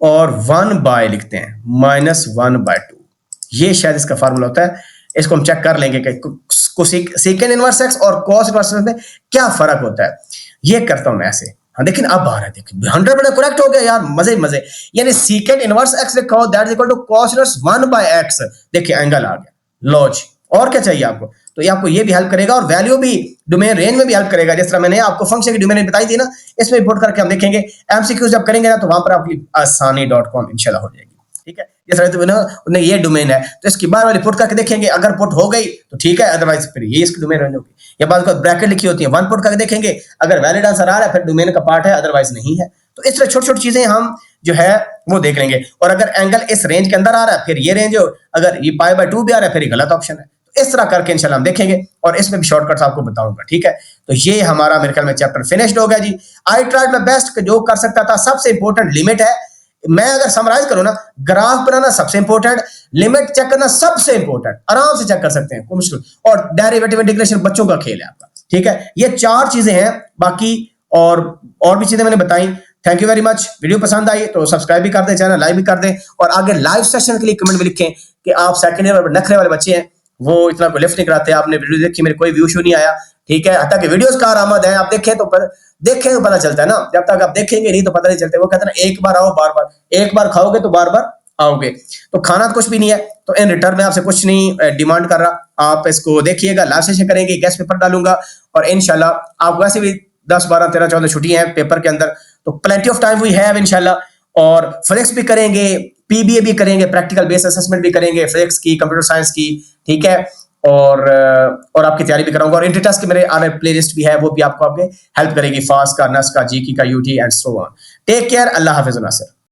और 1 लिखते हैं, -1/2, ये शायद इसका फार्मूला होता है। इसको हम चेक कर लेंगे कि सेकेंड इनवर्स एक्स और cos इनवर्स में क्या फर्क होता है। ये करता हूं मैं ऐसे, हाँ लेकिन अब आ रहा है, देखिए 100% करेक्ट हो गया यार, मजे मजे। यानी सेकेंड इनवर्स एक्स लिखा हो that is equal to cos inverse 1/x। देखिए एंगल आ गया, लॉज। और क्या चाहिए आपको, तो ये आपको ये भी हेल्प करेगा और वैल्यू भी डोमेन रेंज में भी हेल्प करेगा। जिस तरह मैंने आपको फंक्शन की डोमेन रेंज बताई थी ना, इसमें इंपोर्ट करके हम देखेंगे। एमसीक्यू जब करेंगे ना तो वहां पर आपकी आसानी.com इंशाल्लाह हो जाएगी, ठीक है। जिस तरह ना उन्हें ये डोमेन है तो इसकी बार वाली पुट करके देखेंगे, अगर पुट हो गई तो ठीक है, अदरवाइज फिर ये इसकी डोमेन रेंज होगी। या बाद ब्रैकेट लिखी होती है, 1 पुट करके देखेंगे, अगर वैलिड आंसर आ रहा है फिर डोमेन का पार्ट है, अदरवाइज नहीं है। तो इस तरह छोटी छोटी चीजें हम जो है वो देख लेंगे। और अगर एंगल इस रेंज के अंदर आ रहा है फिर ये रेंज हो, अगर ये π/2 भी आ रहा है फिर ये गलत ऑप्शन है। इस तरह करके इंशाल्लाह हम देखेंगे और इसमें भी शॉर्टकट्स आपको बताऊंगा, ठीक है। तो ये हमारा मेरे ख्याल में चैप्टर फिनिश्ड हो गया जी। आई ट्राइड माय बेस्ट, जो कर सकता था। सबसे इंपॉर्टेंट लिमिट है, मैं अगर समराइज करूं ना, ग्राफ बनाना सबसे इंपॉर्टेंट, लिमिट चेक करना सबसे इंपॉर्टेंट, आराम से चेक कर सकते हैं, कोई मुश्किल। और डेरिवेटिव इंटीग्रेशन बच्चों का खेल है आपका, ठीक है। ये 4 चीजें हैं, बाकी और भी चीजें मैंने बताई। Thank you very much. Video पसंद आई तो सब्सक्राइब भी कर दें, चैनल लाइक भी कर दें, और आगे लाइव सेशन के लिए कमेंट में लिखें कि आप सेकंड ईयर में नखरे वाले बच्चे हैं, वो इतना कोई लिफ्ट नहीं कराते, आपने वीडियो देखी, मेरे कोई व्यू शू नहीं आया, ठीक है। हत्ता कि वीडियोस का आरामद है, आप देखें तो पता चलता है ना, जब तक आप देखेंगे नहीं तो पता नहीं चलता। वो कहते हैं ना, एक बार आओ बार बार, एक बार खाओगे तो बार बार आओगे। तो खाना तो कुछ भी नहीं है, तो इन रिटर्न में आपसे कुछ नहीं डिमांड कर रहा, आप इसको देखिएगा, लाइव सेशन करेंगे, गेस्ट पेपर डालूंगा, और इंशाल्लाह आप वैसे भी 10, 12, 13, 14 छुट्टी है पेपर के अंदर, तो plenty of time we have इंशाल्लाह। और फ्लेक्स भी करेंगे, पीबीए भी करेंगे, प्रैक्टिकल बेस्ड असेसमेंट भी करेंगे, फ्लेक्स की, कंप्यूटर साइंस की, ठीक है। और आपकी तैयारी भी कराऊंगा, और इंटर टेस्ट के मेरे आने प्लेलिस्ट भी है, वो भी आपको आपके हेल्प करेगी, फास्ट का, नस का, जीकी का, UT and so on. Take care, अल्लाह हाफिज़ नासिर।